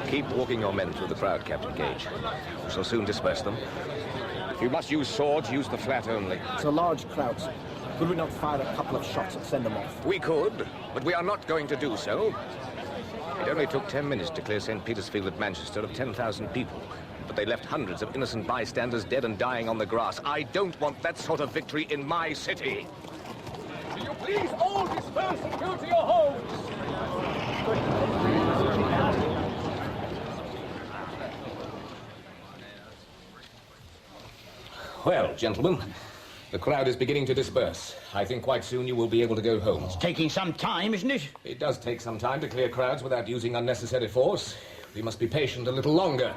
Keep walking your men through the crowd, Captain Gage. We shall soon disperse them. If you must use swords, use the flat only. It's a large crowd, sir. Could we not fire a couple of shots and send them off? We could, but we are not going to do so. It only took 10 minutes to clear St. Peter's Field at Manchester of 10,000 people. But they left hundreds of innocent bystanders dead and dying on the grass. I don't want that sort of victory in my city. Will you please all disperse and go to your homes? Well, gentlemen, the crowd is beginning to disperse. I think quite soon you will be able to go home. It's taking some time, isn't it? It does take some time to clear crowds without using unnecessary force. We must be patient a little longer.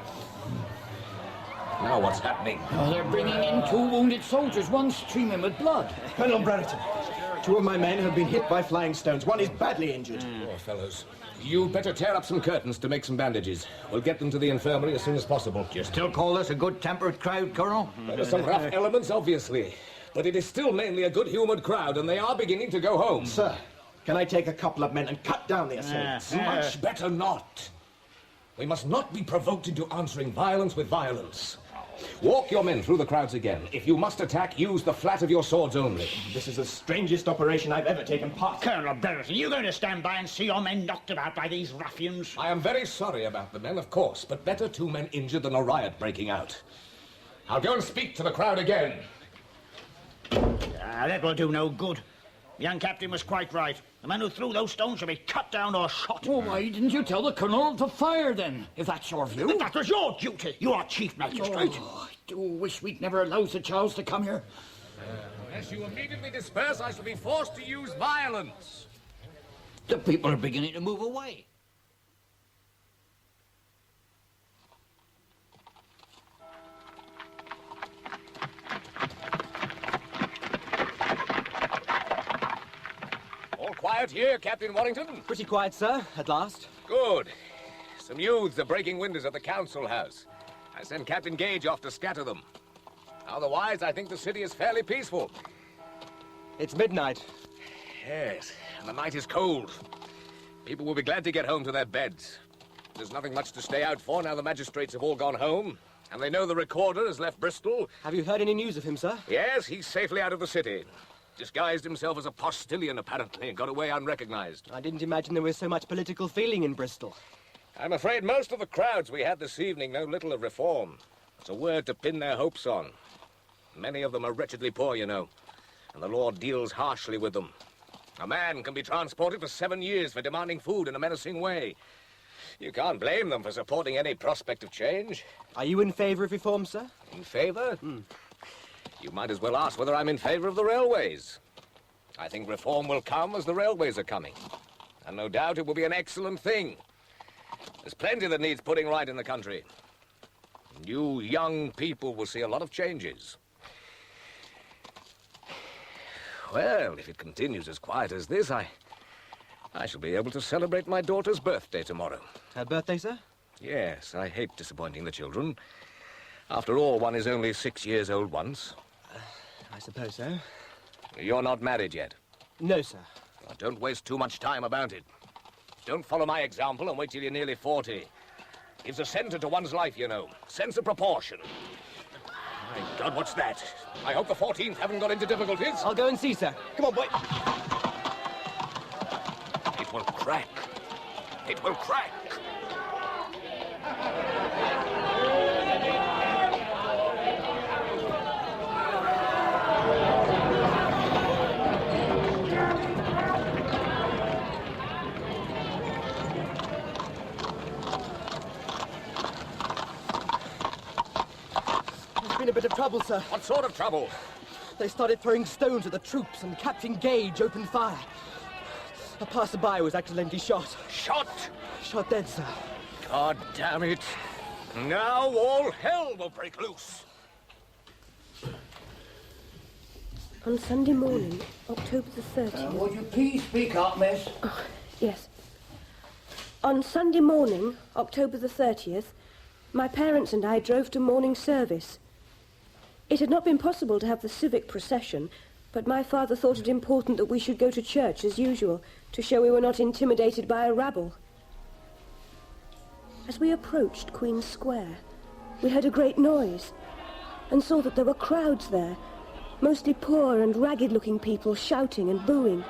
Now what's happening? Oh, they're bringing in 2 wounded soldiers, one streaming with blood. Colonel Brereton, 2 of my men have been hit by flying stones. One is badly injured. Poor fellows. You'd better tear up some curtains to make some bandages. We'll get them to the infirmary as soon as possible. Do you still call this a good-tempered crowd, Colonel? There are some rough elements, obviously. But it is still mainly a good-humoured crowd, and they are beginning to go home. Sir, can I take a couple of men and cut down the assailants? Much better not. We must not be provoked into answering violence with violence. Walk your men through the crowds again. If you must attack, use the flat of your swords only. This is the strangest operation I've ever taken part in. Colonel Brereton, are you going to stand by and see your men knocked about by these ruffians? I am very sorry about the men, of course, but better 2 men injured than a riot breaking out. I'll go and speak to the crowd again. That will do no good. The young captain was quite right. The man who threw those stones should be cut down or shot. Well, why didn't you tell the colonel to fire, then, if that's your view? But that was your duty. You are chief magistrate. Oh, I do wish we'd never allowed Sir Charles to come here. Unless you immediately disperse, I shall be forced to use violence. The people are beginning to move away. Quiet here, Captain Warrington? Pretty quiet, sir, at last. Good. Some youths are breaking windows at the council house. I sent Captain Gage off to scatter them. Otherwise, I think the city is fairly peaceful. It's midnight. Yes, and the night is cold. People will be glad to get home to their beds. There's nothing much to stay out for now the magistrates have all gone home. And they know the recorder has left Bristol. Have you heard any news of him, sir? Yes, he's safely out of the city. Disguised himself as a postilion, apparently, and got away unrecognized. I didn't imagine there was so much political feeling in Bristol. I'm afraid most of the crowds we had this evening know little of reform. It's a word to pin their hopes on. Many of them are wretchedly poor, you know, and the law deals harshly with them. A man can be transported for 7 years for demanding food in a menacing way. You can't blame them for supporting any prospect of change. Are you in favour of reform, sir? In favour? You might as well ask whether I'm in favour of the railways. I think reform will come as the railways are coming. And no doubt it will be an excellent thing. There's plenty that needs putting right in the country. You young people will see a lot of changes. Well, if it continues as quiet as this, I shall be able to celebrate my daughter's birthday tomorrow. Her birthday, sir? Yes, I hate disappointing the children. After all, one is only 6 years old once. I suppose so. You're not married yet? No, sir. Well, don't waste too much time about it. Don't follow my example and wait till you're nearly 40. Gives a center to one's life, you know. Sense of proportion. My God, what's that? I hope the 14th haven't got into difficulties. I'll go and see, sir. Come on, boy. It will crack. It will crack. There's been a bit of trouble, sir. What sort of trouble? They started throwing stones at the troops and Captain Gage opened fire. A passerby was accidentally shot. Shot? Shot dead, sir. God damn it. Now all hell will break loose. On Sunday morning, October the 30th... would you please speak up, miss? Oh, yes. On Sunday morning, October the 30th, my parents and I drove to morning service. It had not been possible to have the civic procession, but my father thought it important that we should go to church as usual, to show we were not intimidated by a rabble. As we approached Queen's Square, we heard a great noise and saw that there were crowds there, mostly poor and ragged-looking people shouting and booing.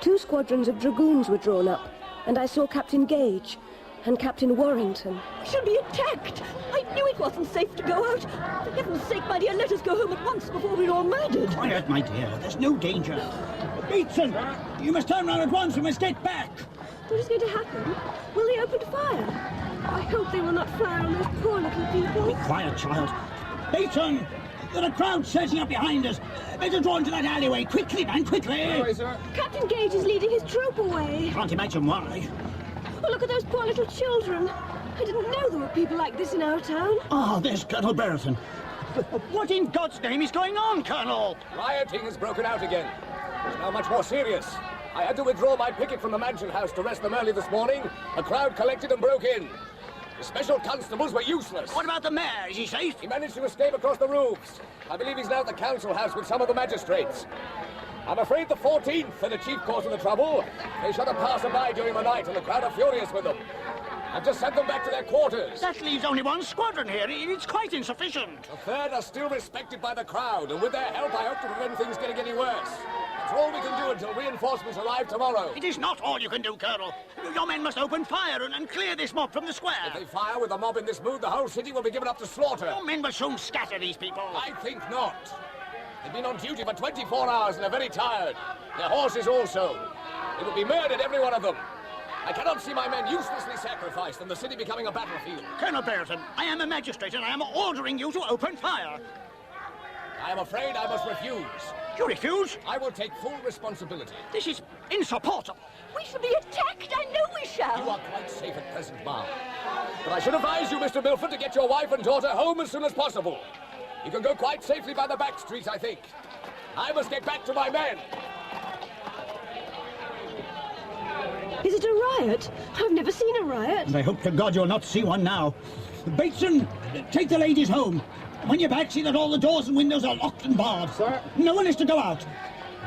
2 squadrons of dragoons were drawn up, and I saw Captain Gage and Captain Warrington. We shall be attacked. I knew it wasn't safe to go out. For heaven's sake, my dear, let us go home at once before we're all murdered. Quiet, my dear. There's no danger. Beatson, you must turn round at once. We must get back. What is going to happen? Will they open fire? I hope they will not fire on those poor little people. Be quiet, child. Bateson, there are crowds surging up behind us. Better draw into that alleyway. Quickly, man, quickly. Sorry, sir. Captain Gage is leading his troop away. Can't imagine why. Oh, look at those poor little children. I didn't know there were people like this in our town. Ah, there's Colonel Brereton. What in God's name is going on, Colonel? Rioting has broken out again. It's now much more serious. I had to withdraw my picket from the mansion house to arrest them early this morning. A crowd collected and broke in. The special constables were useless. What about the mayor? Is he safe? He managed to escape across the roofs. I believe he's now at the council house with some of the magistrates. I'm afraid the 14th are the chief cause of the trouble. They shot a passerby during the night and the crowd are furious with them. I've just sent them back to their quarters. That leaves only 1 squadron here. It's quite insufficient. The 3rd are still respected by the crowd, and with their help I hope to prevent things getting any worse. That's all we can do until reinforcements arrive tomorrow. It is not all you can do, Colonel. Your men must open fire and clear this mob from the square. If they fire with the mob in this mood, the whole city will be given up to slaughter. Your men must soon scatter these people. I think not. They've been on duty for 24 hours and are very tired. Their horses also. They will be murdered, every one of them. I cannot see my men uselessly sacrificed and the city becoming a battlefield. Colonel Brereton, I am a magistrate and I am ordering you to open fire. I am afraid I must refuse. You refuse? I will take full responsibility. This is insupportable. We shall be attacked. I know we shall. You are quite safe at present, ma'am. But I should advise you, Mr. Milford, to get your wife and daughter home as soon as possible. You can go quite safely by the back street, I think. I must get back to my men. Is it a riot? I've never seen a riot. And I hope to God you'll not see one now. Bateson, take the ladies home. When you're back, see that all the doors and windows are locked and barred. Sir? No one is to go out.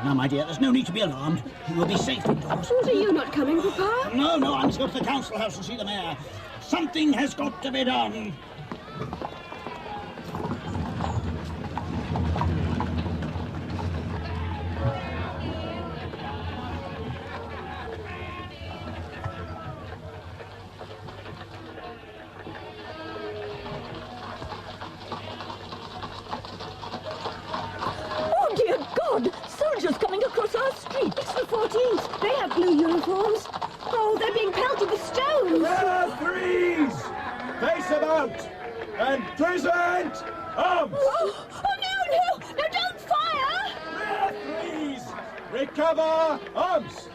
Now, my dear, there's no need to be alarmed. You will be safe indoors. What, are you not coming, Papa? No, I must go to the council house and see the mayor. Something has got to be done. Soldiers coming across our street. It's the 14th. They have blue uniforms. Oh, Oh, they're being pelted with stones! Freeze! Face about! And present arms! Oh, no! No, don't fire! Freeze! Recover arms!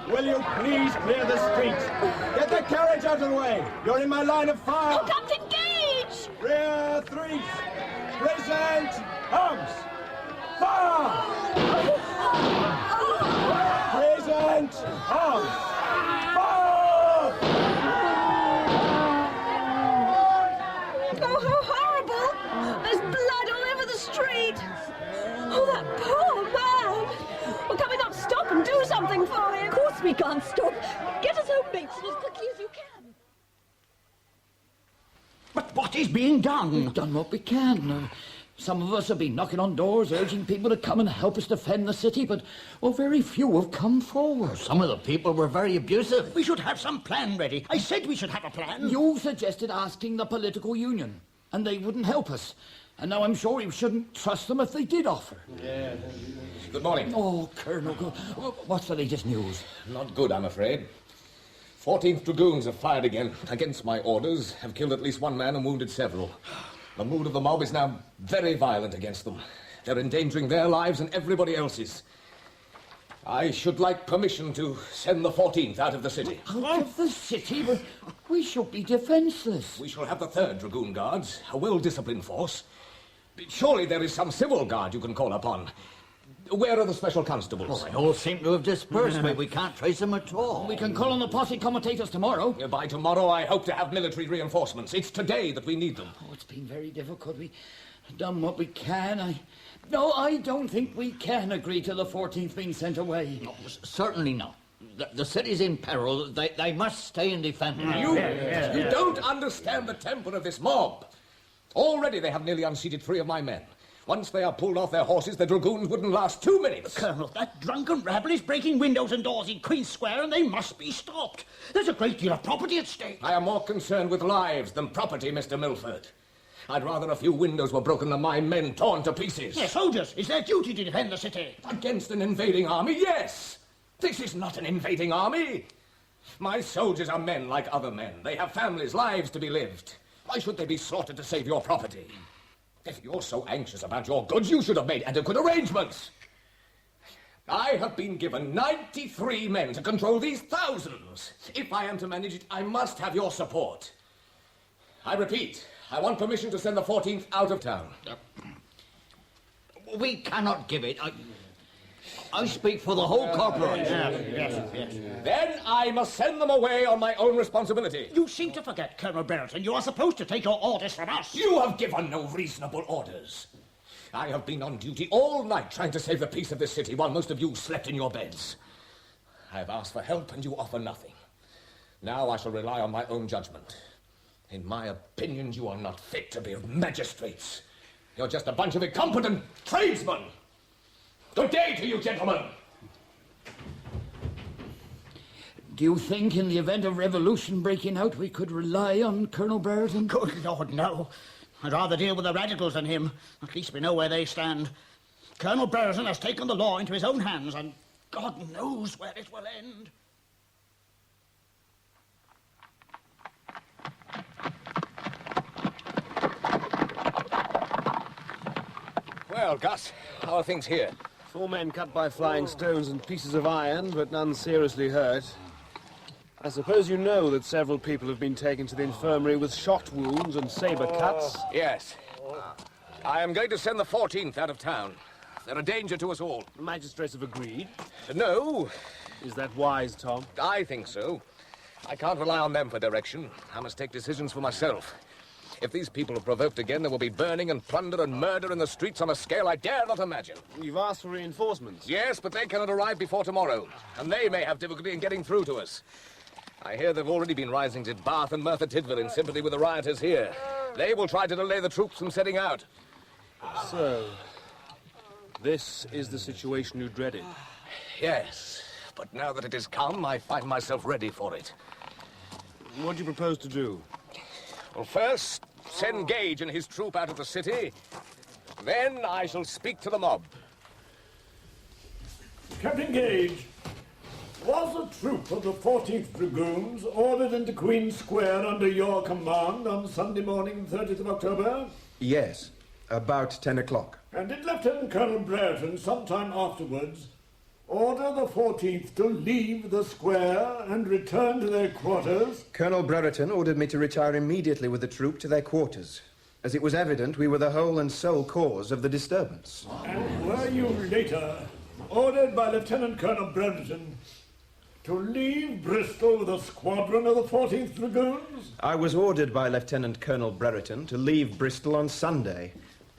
Will you please clear the street? Get the carriage out of the way! You're in my line of fire! Oh, Captain Gage! Rear threes! Present arms! Fire! Present arms! Fire! Oh, how horrible! There's blood all over the street! Oh, that poor man! Well, can we not stop and do something for him? Of course we can't stop. Get us home, Bateson, as quickly as you can. But what is being done? We've done what we can. Some of us have been knocking on doors, urging people to come and help us defend the city, but, well, very few have come forward. Some of the people were very abusive. We should have some plan ready. I said we should have a plan. You suggested asking the political union, and they wouldn't help us. And now I'm sure we shouldn't trust them if they did offer. Yeah. Good morning. Oh, Colonel, what's the latest news? Not good, I'm afraid. 14th Dragoons have fired again, against my orders, have killed at least one man and wounded several. The mood of the mob is now very violent against them. They're endangering their lives and everybody else's. I should like permission to send the 14th out of the city. Out of the city? But we shall be defenceless. We shall have the 3rd Dragoon Guards, a well-disciplined force. Surely there is some civil guard you can call upon. Where are the special constables? Oh, they all seem to have dispersed. We can't trace them at all. We can call on the posse comitatus tomorrow. By tomorrow, I hope to have military reinforcements. It's today that we need them. Oh, it's been very difficult. We've done what we can. No, I don't think we can agree to the 14th being sent away. No, certainly not. The city's in peril. They must stay and defend it. You don't understand the temper of this mob. Already they have nearly unseated 3 of my men. Once they are pulled off their horses, the dragoons wouldn't last 2 minutes. Colonel, that drunken rabble is breaking windows and doors in Queen Square, and they must be stopped. There's a great deal of property at stake. I am more concerned with lives than property, Mr. Milford. I'd rather a few windows were broken than my men torn to pieces. Yes, soldiers, it's their duty to defend the city. Against an invading army, yes. This is not an invading army. My soldiers are men like other men. They have families, lives to be lived. Why should they be slaughtered to save your property? If you're so anxious about your goods, you should have made adequate arrangements. I have been given 93 men to control these thousands. If I am to manage it, I must have your support. I repeat, I want permission to send the 14th out of town. We cannot give it. I speak for the whole corporation. Yes. Then I must send them away on my own responsibility. You seem to forget, Colonel Brereton. You are supposed to take your orders from us. You have given no reasonable orders. I have been on duty all night trying to save the peace of this city while most of you slept in your beds. I have asked for help and you offer nothing. Now I shall rely on my own judgment. In my opinion, you are not fit to be magistrates. You're just a bunch of incompetent tradesmen. Good day to you, gentlemen. Do you think in the event of revolution breaking out we could rely on Colonel Brereton? Good Lord, no. I'd rather deal with the radicals than him. At least we know where they stand. Colonel Brereton has taken the law into his own hands, and God knows where it will end. Well, Gus, how are things here? 4 men cut by flying stones and pieces of iron, but none seriously hurt. I suppose you know that several people have been taken to the infirmary with shot wounds and saber cuts. Yes. I am going to send the 14th out of town. They're a danger to us all. The magistrates have agreed? No. Is that wise, Tom? I think so. I can't rely on them for direction. I must take decisions for myself. If these people are provoked again, there will be burning and plunder and murder in the streets on a scale I dare not imagine. You've asked for reinforcements? Yes, but they cannot arrive before tomorrow, and they may have difficulty in getting through to us. I hear they've already been risings at Bath and Merthyr Tydfil in sympathy with the rioters here. They will try to delay the troops from setting out. So, this is the situation you dreaded? Yes, but now that it has come, I find myself ready for it. What do you propose to do? Well, first, send Gage and his troop out of the city. Then I shall speak to the mob. Captain Gage, what Was a troop of the 14th Dragoons ordered into Queen Square under your command on Sunday morning, 30th of October? Yes, about 10 o'clock. And did Lieutenant Colonel Brereton sometime afterwards order the 14th to leave the square and return to their quarters? Colonel Brereton ordered me to retire immediately with the troop to their quarters, as it was evident we were the whole and sole cause of the disturbance. And were you later ordered by Lieutenant Colonel Brereton to leave Bristol with a squadron of the 14th Dragoons? I was ordered by Lieutenant Colonel Brereton to leave Bristol on Sunday,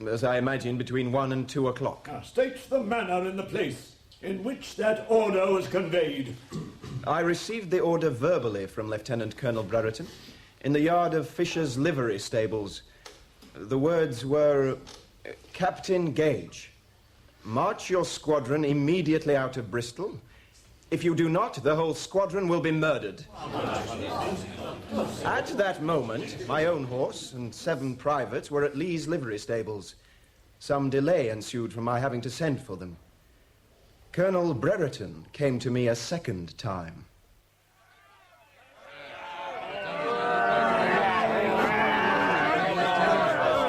as I imagine between 1 and 2 o'clock. State the manner and the place in which that order was conveyed. I received the order verbally from Lieutenant Colonel Brereton in the yard of Fisher's livery stables. The words were, Captain Gage, march your squadron immediately out of Bristol. If you do not, the whole squadron will be murdered. At that moment, my own horse and 7 privates were at Lee's livery stables. Some delay ensued from my having to send for them. Colonel Brereton came to me a second time.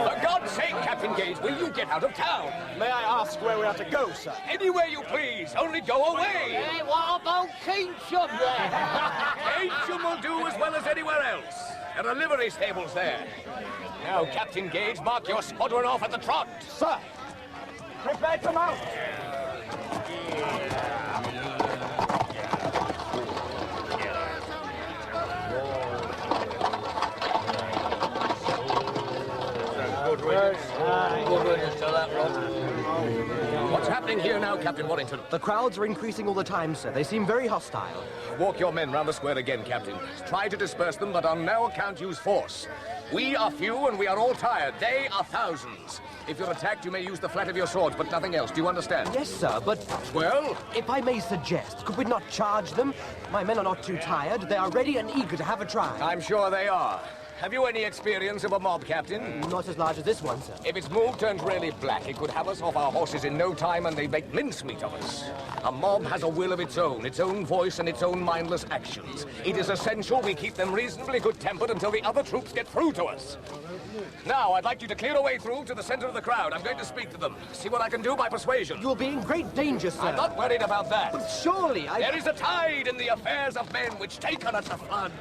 For God's sake, Captain Gage, will you get out of town? May I ask where we are to go, sir? Anywhere you please, only go away. Hey, what about Keynsham then? Keynsham will do as well as anywhere else. There are livery stables there. Now, Captain Gage, mark your squadron off at the trot. Sir, prepare to mount. What's happening here now, Captain Warrington? The crowds are increasing all the time, sir. They seem very hostile. Walk your men round the square again, Captain. Try to disperse them, but on no account use force. We are few and we are all tired. They are thousands. If you're attacked, you may use the flat of your swords, but nothing else. Do you understand? Yes, sir, but... Well? If I may suggest, could we not charge them? My men are not too tired. They are ready and eager to have a try. I'm sure they are. Have you any experience of a mob, Captain? Not as large as this one, sir. If its mood turns really black, it could have us off our horses in no time, and they make mincemeat of us. A mob has a will of its own voice, and its own mindless actions. It is essential we keep them reasonably good-tempered until the other troops get through to us. Now, I'd like you to clear a way through to the center of the crowd. I'm going to speak to them. See what I can do by persuasion. You'll be in great danger, sir. I'm not worried about that. But surely There is a tide in the affairs of men which take on at the flood.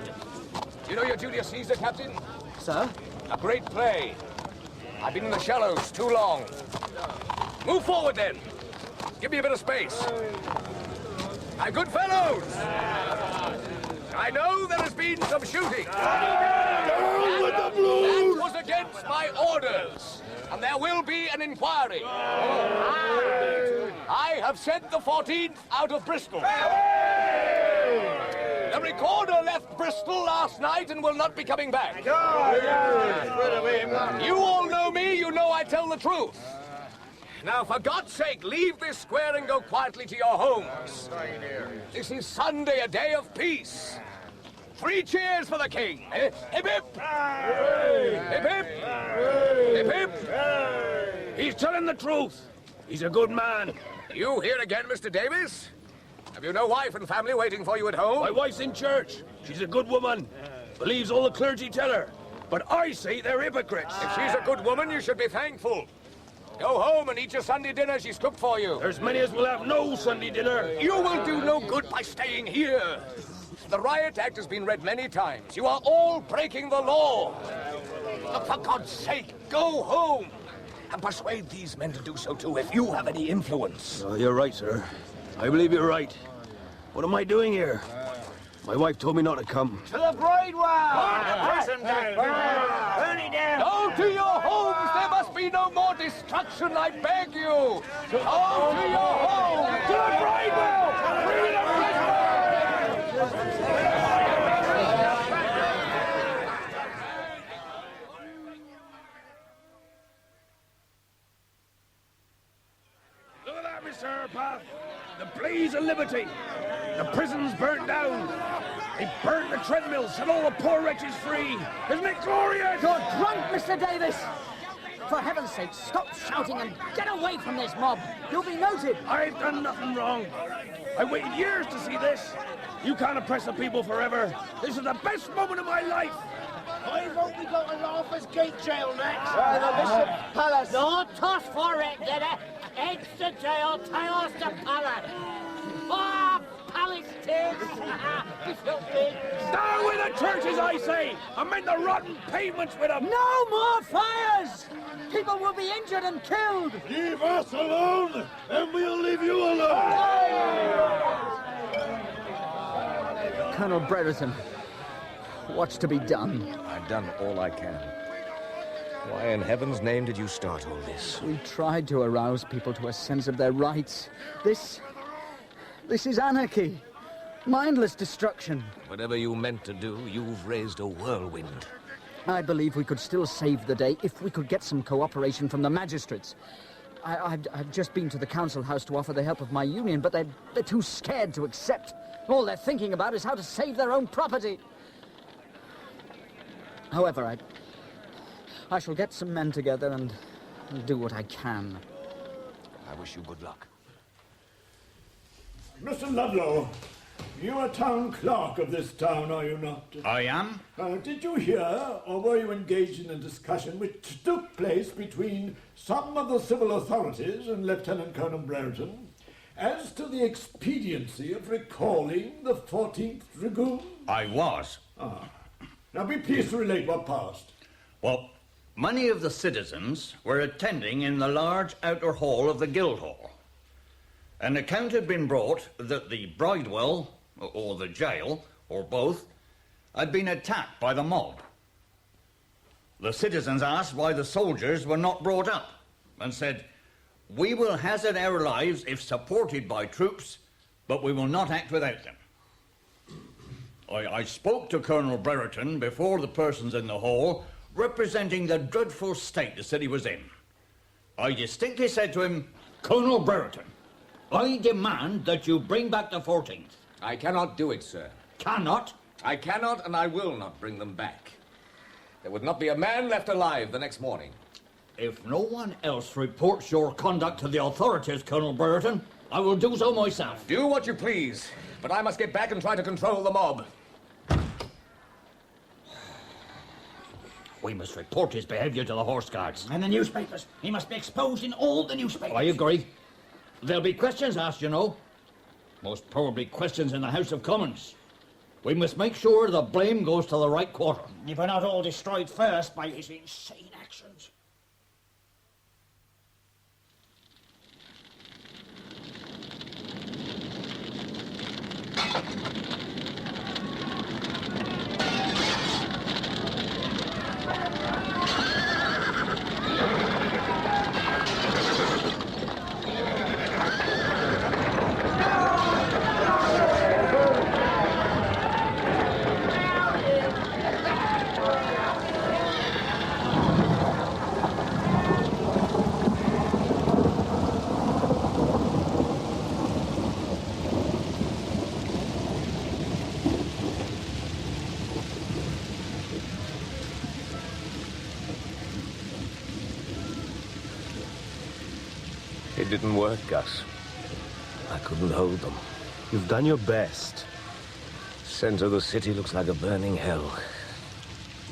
You know your Julius Caesar, Captain? Sir? A great play. I've been in the shallows too long. Move forward, then. Give me a bit of space. My good fellows! I know there has been some shooting. Down with the blues! That was against my orders. And there will be an inquiry. I have sent the 14th out of Bristol. The recorder left Bristol last night and will not be coming back. You all know me, you know I tell the truth. Now, for God's sake, leave this square and go quietly to your homes. This is Sunday, a day of peace. 3 cheers for the king. Hip, hip. Hip, hip. Hip, hip. He's telling the truth. He's a good man. You here again, Mr. Davis? Have you no wife and family waiting for you at home? My wife's in church. She's a good woman. Believes all the clergy tell her. But I say they're hypocrites. If she's a good woman, you should be thankful. Go home and eat your Sunday dinner she's cooked for you. There's many as will have no Sunday dinner. You will do no good by staying here. The Riot Act has been read many times. You are all breaking the law. Look, for God's sake, go home. And persuade these men to do so too, if you have any influence. Oh, you're right, sir. I believe you're right. What am I doing here? My wife told me not to come. To the bridewell! Burn it down! Go to your homes! There must be no more destruction, I beg you! Go to your homes! To the bridewell! Look at that, Mr. Harpath. The blaze of liberty. The prison's burnt down. They burnt the treadmills, set all the poor wretches free. Isn't it glorious? You're drunk, Mr. Davis. For heaven's sake, stop shouting and get away from this mob. You'll be noted. I've done nothing wrong. I waited years to see this. You can't oppress the people forever. This is the best moment of my life. I vote we go to Lawford's Gate Jail next. The Bishop Palace. No toss for it, did it? Heads to jail, tails to palace. Oh, palace tears. Down with the churches, I say! And mend the rotten pavements with them! No more fires! People will be injured and killed. Leave us alone, and we'll leave you alone. Colonel Brereton, what's to be done? I've done all I can. Why in heaven's name did you start all this? We tried to arouse people to a sense of their rights. This is anarchy. Mindless destruction. Whatever you meant to do, you've raised a whirlwind. I believe we could still save the day if we could get some cooperation from the magistrates. I've just been to the council house to offer the help of my union, but they're too scared to accept. All they're thinking about is how to save their own property. However, I shall get some men together and do what I can. I wish you good luck. Mr. Ludlow, you are town clerk of this town, are you not? I am. Did you hear, or were you engaged in a discussion which took place between some of the civil authorities and Lieutenant Colonel Brereton as to the expediency of recalling the 14th Dragoon? I was. Now be pleased to relate what passed. Well, many of the citizens were attending in the large outer hall of the Guildhall. An account had been brought that the Bridewell, or the jail, or both, had been attacked by the mob. The citizens asked why the soldiers were not brought up, and said, "We will hazard our lives if supported by troops, but we will not act without them." I spoke to Colonel Brereton before the persons in the hall, representing the dreadful state the city was in. I distinctly said to him, "Colonel Brereton, I demand that you bring back the 14th. I cannot do it, sir. Cannot? I cannot and I will not bring them back. There would not be a man left alive the next morning. If no one else reports your conduct to the authorities, Colonel Brereton, I will do so myself. Do what you please, but I must get back and try to control the mob. We must report his behaviour to the Horse Guards. And the newspapers. He must be exposed in all the newspapers. I agree. There'll be questions asked, you know. Most probably questions in the House of Commons. We must make sure the blame goes to the right quarter. If we're not all destroyed first by his insane actions. It didn't work, Gus. I couldn't hold them. You've done your best. Center of the city looks like a burning hell.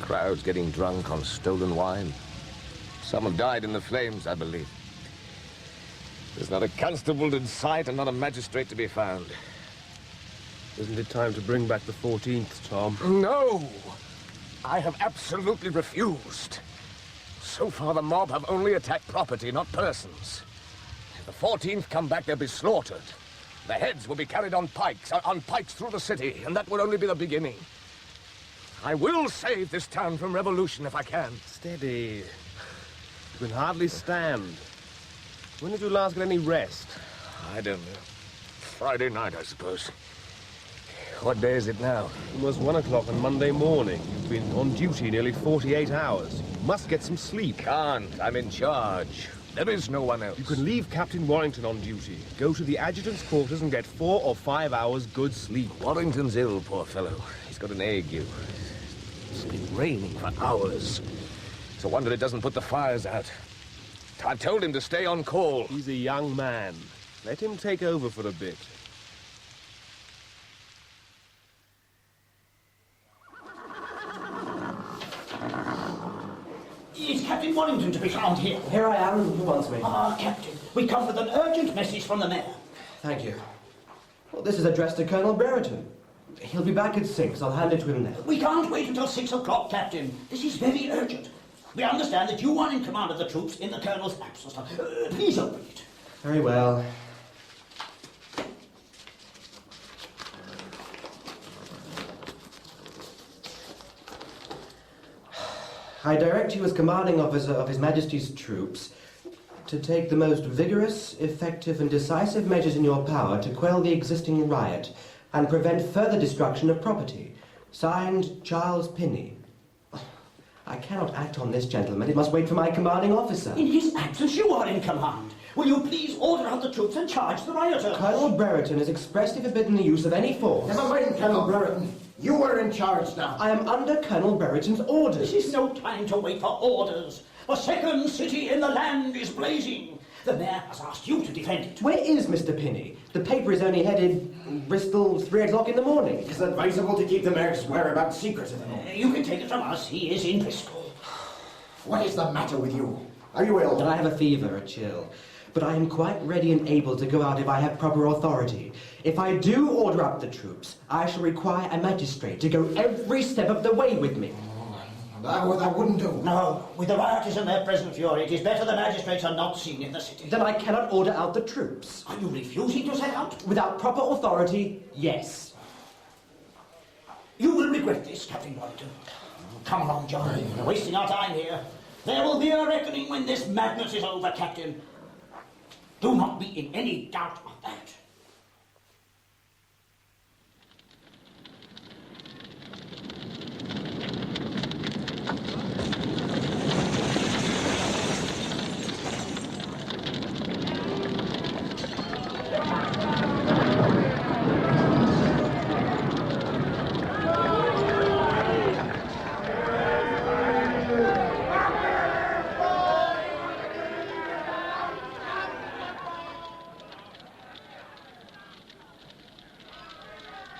Crowds getting drunk on stolen wine. Some have died in the flames, I believe. There's not a constable in sight and not a magistrate to be found. Isn't it time to bring back the 14th, Tom? No! I have absolutely refused. So far, the mob have only attacked property, not persons. If the 14th come back, they'll be slaughtered. Their heads will be carried on pikes through the city, and that will only be the beginning. I will save this town from revolution if I can. Steady. You can hardly stand. When did you last get any rest? I don't know. Friday night, I suppose. What day is it now? Almost 1 o'clock on Monday morning. You've been on duty nearly 48 hours. You must get some sleep. Can't. I'm in charge. There is no one else. You can leave Captain Warrington on duty. Go to the adjutant's quarters and get 4 or 5 hours good sleep. Warrington's ill, poor fellow. He's got an ague. It's been raining for hours. It's a wonder it doesn't put the fires out. I've told him to stay on call. He's a young man. Let him take over for a bit. Captain Warrington to be found here? Here I am. Who wants me? Ah, Captain, we come with an urgent message from the mayor. Thank you. Well, this is addressed to Colonel Brereton. He'll be back at 6. I'll hand it to him then. We can't wait until 6 o'clock, Captain. This is very urgent. We understand that you are in command of the troops in the Colonel's absence. Please open it. Very well. I direct you as commanding officer of His Majesty's troops to take the most vigorous, effective and decisive measures in your power to quell the existing riot and prevent further destruction of property. Signed, Charles Pinney. I cannot act on this, gentlemen. It must wait for my commanding officer. In his absence, you are in command. Will you please order out the troops and charge the rioters? Colonel Brereton has expressly forbidden the use of any force. Never mind, Colonel Brereton. You are in charge now. I am under Colonel Brereton's orders. This is no time to wait for orders. A second city in the land is blazing. The mayor has asked you to defend it. Where is Mr. Pinney? The paper is only headed Bristol 3 o'clock in the morning. It is advisable to keep the mayor's whereabouts secret at the moment. You can take it from us. He is in Bristol. What is the matter with you? Are you ill? I have a fever, a chill. But I am quite ready and able to go out if I have proper authority. If I do order up the troops, I shall require a magistrate to go every step of the way with me. That wouldn't do. No, with the rioters and their present fury, it is better the magistrates are not seen in the city. Then I cannot order out the troops. Are you refusing to set out? Without proper authority, yes. You will regret this, Captain Warrington. Come along, John. We're wasting our time here. There will be a reckoning when this madness is over, Captain. Do not be in any doubt of that.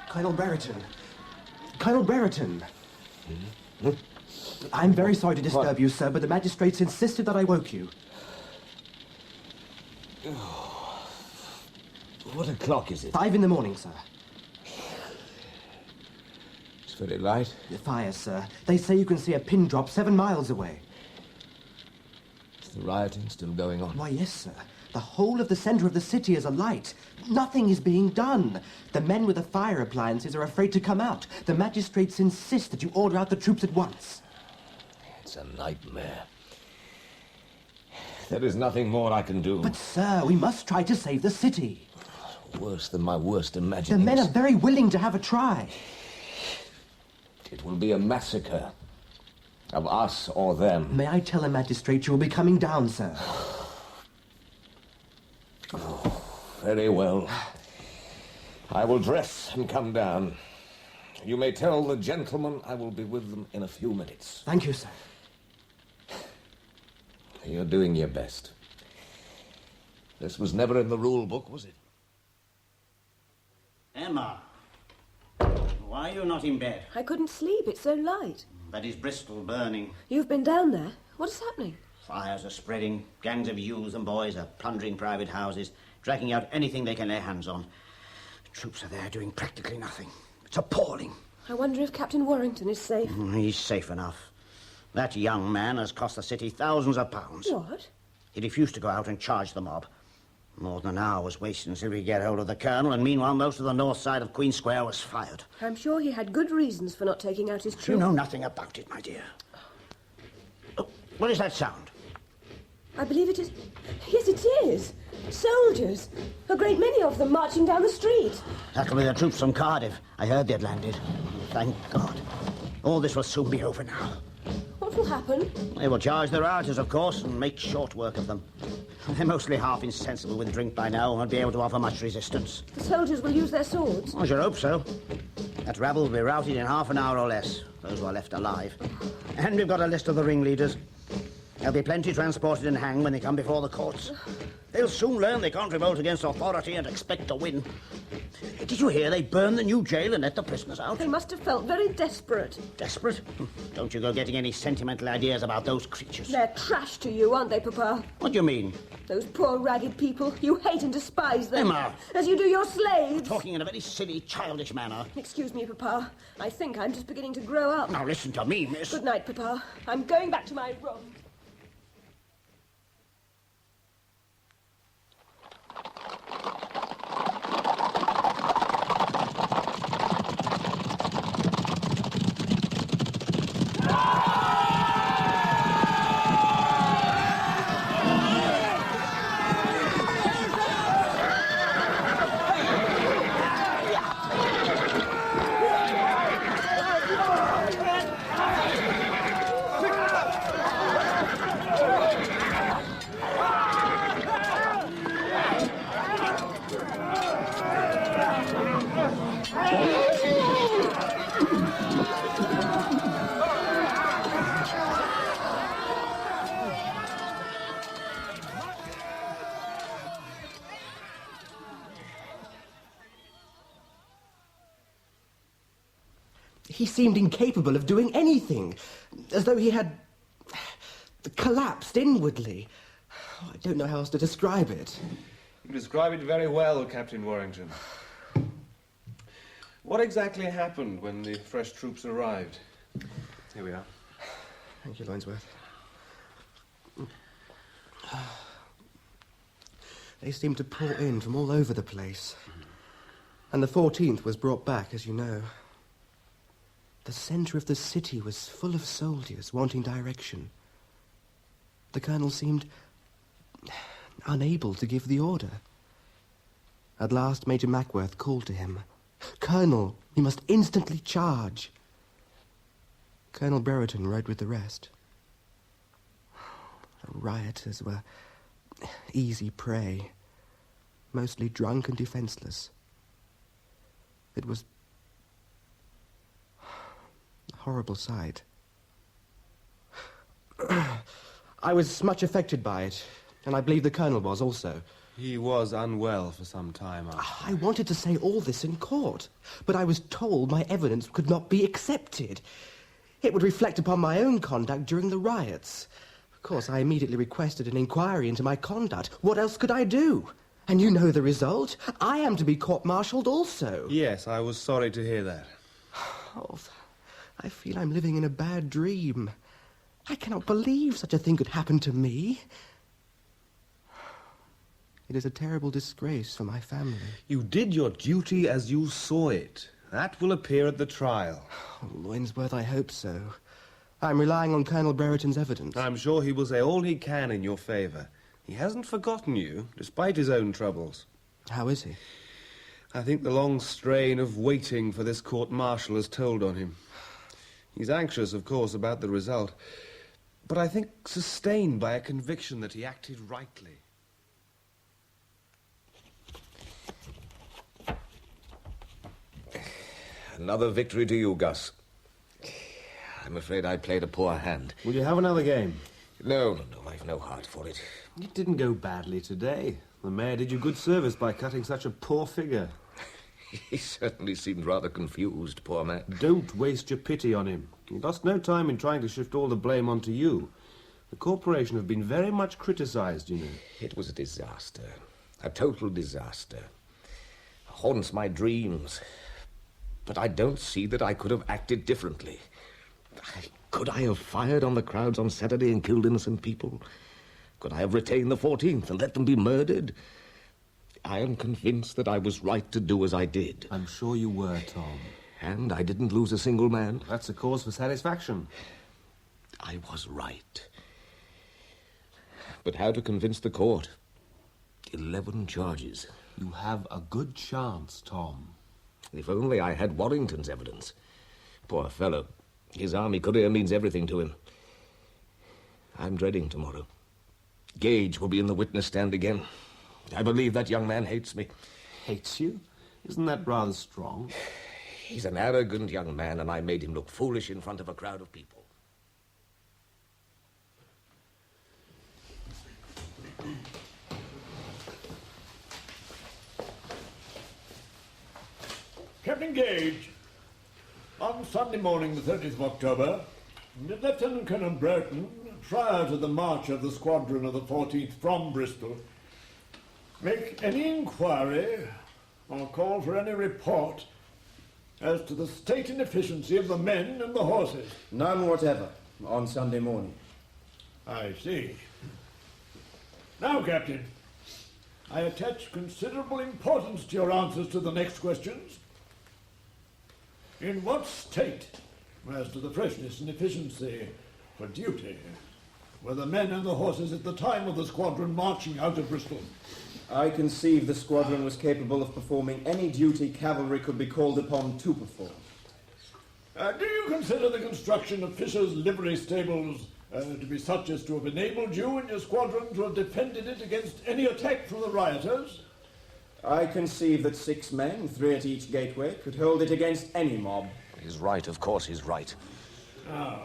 Colonel Brereton. Colonel Brereton. I'm very sorry to disturb you, sir, but the magistrates insisted that I woke you. What o'clock is it? 5 in the morning, sir. It's very light. The fire, sir. They say you can see a pin drop 7 miles away. Is the rioting still going on? Why, yes, sir. The whole of the centre of the city is alight. Nothing is being done. The men with the fire appliances are afraid to come out. The magistrates insist that you order out the troops at once. It's a nightmare. There is nothing more I can do. But, sir, we must try to save the city. Worse than my worst imaginings. The men are very willing to have a try. It will be a massacre. Of us or them. May I tell a magistrate you will be coming down, sir? Oh, very well. I will dress and come down. You may tell the gentlemen I will be with them in a few minutes. Thank you, sir. You're doing your best. This was never in the rule book, was it? Emma, why are you not in bed? I couldn't sleep. It's so light. That is Bristol burning. You've been down there. What is happening? Fires are spreading. Gangs of youths and boys are plundering private houses, dragging out anything they can lay hands on. The troops are there doing practically nothing. It's appalling. I wonder if Captain Warrington is safe. He's safe enough. That young man has cost the city thousands of pounds. What? He refused to go out and charge the mob. More than an hour was wasted until we get hold of the colonel, and meanwhile most of the north side of Queen Square was fired. I'm sure he had good reasons for not taking out his troops. You know nothing about it, my dear. Oh, what is that sound? I believe it is... Yes, it is. Soldiers. A great many of them marching down the street. That'll be the troops from Cardiff. I heard they'd landed. Thank God. All this will soon be over now. What will happen? They will charge the rioters, of course, and make short work of them. They're mostly half insensible with drink by now and won't be able to offer much resistance. The soldiers will use their swords? I should hope so. That rabble will be routed in half an hour or less, those who are left alive. And we've got a list of the ringleaders. There'll be plenty transported and hanged when they come before the courts. They'll soon learn they can't revolt against authority and expect to win. Did you hear they burned the new jail and let the prisoners out? They must have felt very desperate. Desperate? Don't you go getting any sentimental ideas about those creatures. They're trash to you, aren't they, Papa? What do you mean? Those poor ragged people. You hate and despise them. Emma! As you do your slaves. Talking in a very silly, childish manner. Excuse me, Papa. I think I'm just beginning to grow up. Now listen to me, miss. Good night, Papa. I'm going back to my room. He seemed incapable of doing anything, as though he had collapsed inwardly. I don't know how else to describe it. You describe it very well, Captain Warrington. What exactly happened when the fresh troops arrived? Here we are. Thank you, Linesworth. They seemed to pour in from all over the place. And the 14th was brought back, as you know. The centre of the city was full of soldiers wanting direction. The colonel seemed unable to give the order. At last, Major Mackworth called to him. "Colonel, you must instantly charge." Colonel Brereton rode with the rest. The rioters were easy prey, mostly drunk and defenceless. It was a horrible sight. I was much affected by it, and I believe the colonel was also. He was unwell for some time after. I wanted to say all this in court, but I was told my evidence could not be accepted. It would reflect upon my own conduct during the riots. Of course, I immediately requested an inquiry into my conduct. What else could I do? And you know the result. I am to be court-martialed also. Yes, I was sorry to hear that. Oh, I feel I'm living in a bad dream. I cannot believe such a thing could happen to me. It is a terrible disgrace for my family. You did your duty as you saw it. That will appear at the trial. Oh, Loinsworth, I hope so. I'm relying on Colonel Brereton's evidence. I'm sure he will say all he can in your favour. He hasn't forgotten you, despite his own troubles. How is he? I think the long strain of waiting for this court-martial has told on him. He's anxious, of course, about the result, but I think sustained by a conviction that he acted rightly. Another victory to you, Gus. I'm afraid I played a poor hand. Will you have another game? No, I've no heart for it. It didn't go badly today. The mayor did you good service by cutting such a poor figure. He certainly seemed rather confused, poor man. Don't waste your pity on him. He lost no time in trying to shift all the blame onto you. The corporation have been very much criticised, you know. It was a disaster. A total disaster. Haunts my dreams. But I don't see that I could have acted differently. Could I have fired on the crowds on Saturday and killed innocent people? Could I have retained the 14th and let them be murdered? I am convinced that I was right to do as I did. I'm sure you were, Tom. And I didn't lose a single man. That's a cause for satisfaction. I was right. But how to convince the court? 11 charges. You have a good chance, Tom. If only I had Warrington's evidence. Poor fellow. His army career means everything to him. I'm dreading tomorrow. Gage will be in the witness stand again. I believe that young man hates me. Hates you? Isn't that rather strong? He's an arrogant young man, and I made him look foolish in front of a crowd of people. Captain Gage, on Sunday morning, the 30th of October, did Lieutenant Colonel Brereton, prior to the march of the squadron of the 14th from Bristol, make any inquiry or call for any report as to the state and efficiency of the men and the horses? None whatever, on Sunday morning. I see. Now, Captain, I attach considerable importance to your answers to the next questions. In what state, as to the freshness and efficiency for duty, were the men and the horses at the time of the squadron marching out of Bristol? I conceive the squadron was capable of performing any duty cavalry could be called upon to perform. Do you consider the construction of Fisher's livery stables to be such as to have enabled you and your squadron to have defended it against any attack from the rioters? I conceive that 6 men, 3 at each gateway, could hold it against any mob. He's right, of course he's right. Now,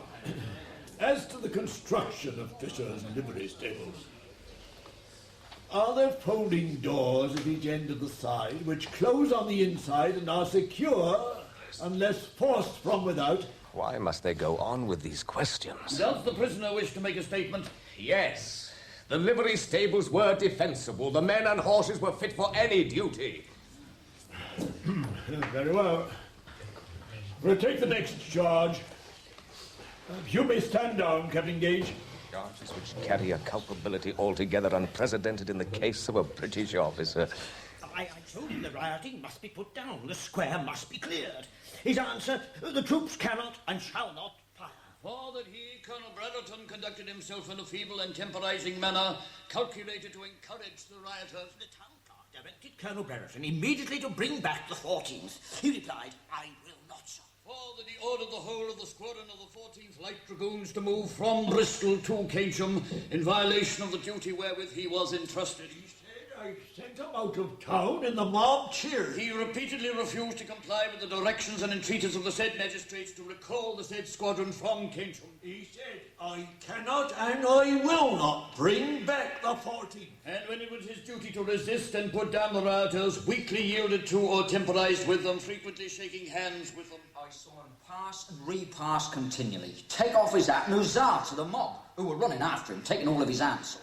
as to the construction of Fisher's livery stables, are there folding doors at each end of the side which close on the inside and are secure unless forced from without? Why must they go on with these questions? Does the prisoner wish to make a statement? Yes. The livery stables were defensible. The men and horses were fit for any duty. Very well. We'll take the next charge. You may stand down, Captain Gage. Charges which carry a culpability altogether unprecedented in the case of a British officer. I told him the rioting must be put down. The square must be cleared. His answer, the troops cannot and shall not fire. For that he, Colonel Brereton, conducted himself in a feeble and temporizing manner, calculated to encourage the rioters. The town clerk directed Colonel Brereton immediately to bring back the 14th. He replied, I will not, sir. For that he ordered the whole of the squadron of the 14th Light Dragoons to move from Bristol to Keynsham in violation of the duty wherewith he was entrusted. I sent him out of town and the mob cheered. He repeatedly refused to comply with the directions and entreaties of the said magistrates to recall the said squadron from Keynsham. He said, I cannot and I will not bring back the 14th. And when it was his duty to resist and put down the rioters, weakly yielded to or temporized with them, frequently shaking hands with them. I saw him pass and repass continually, take off his hat and huzzah to the mob, who were running after him, taking all of his answer.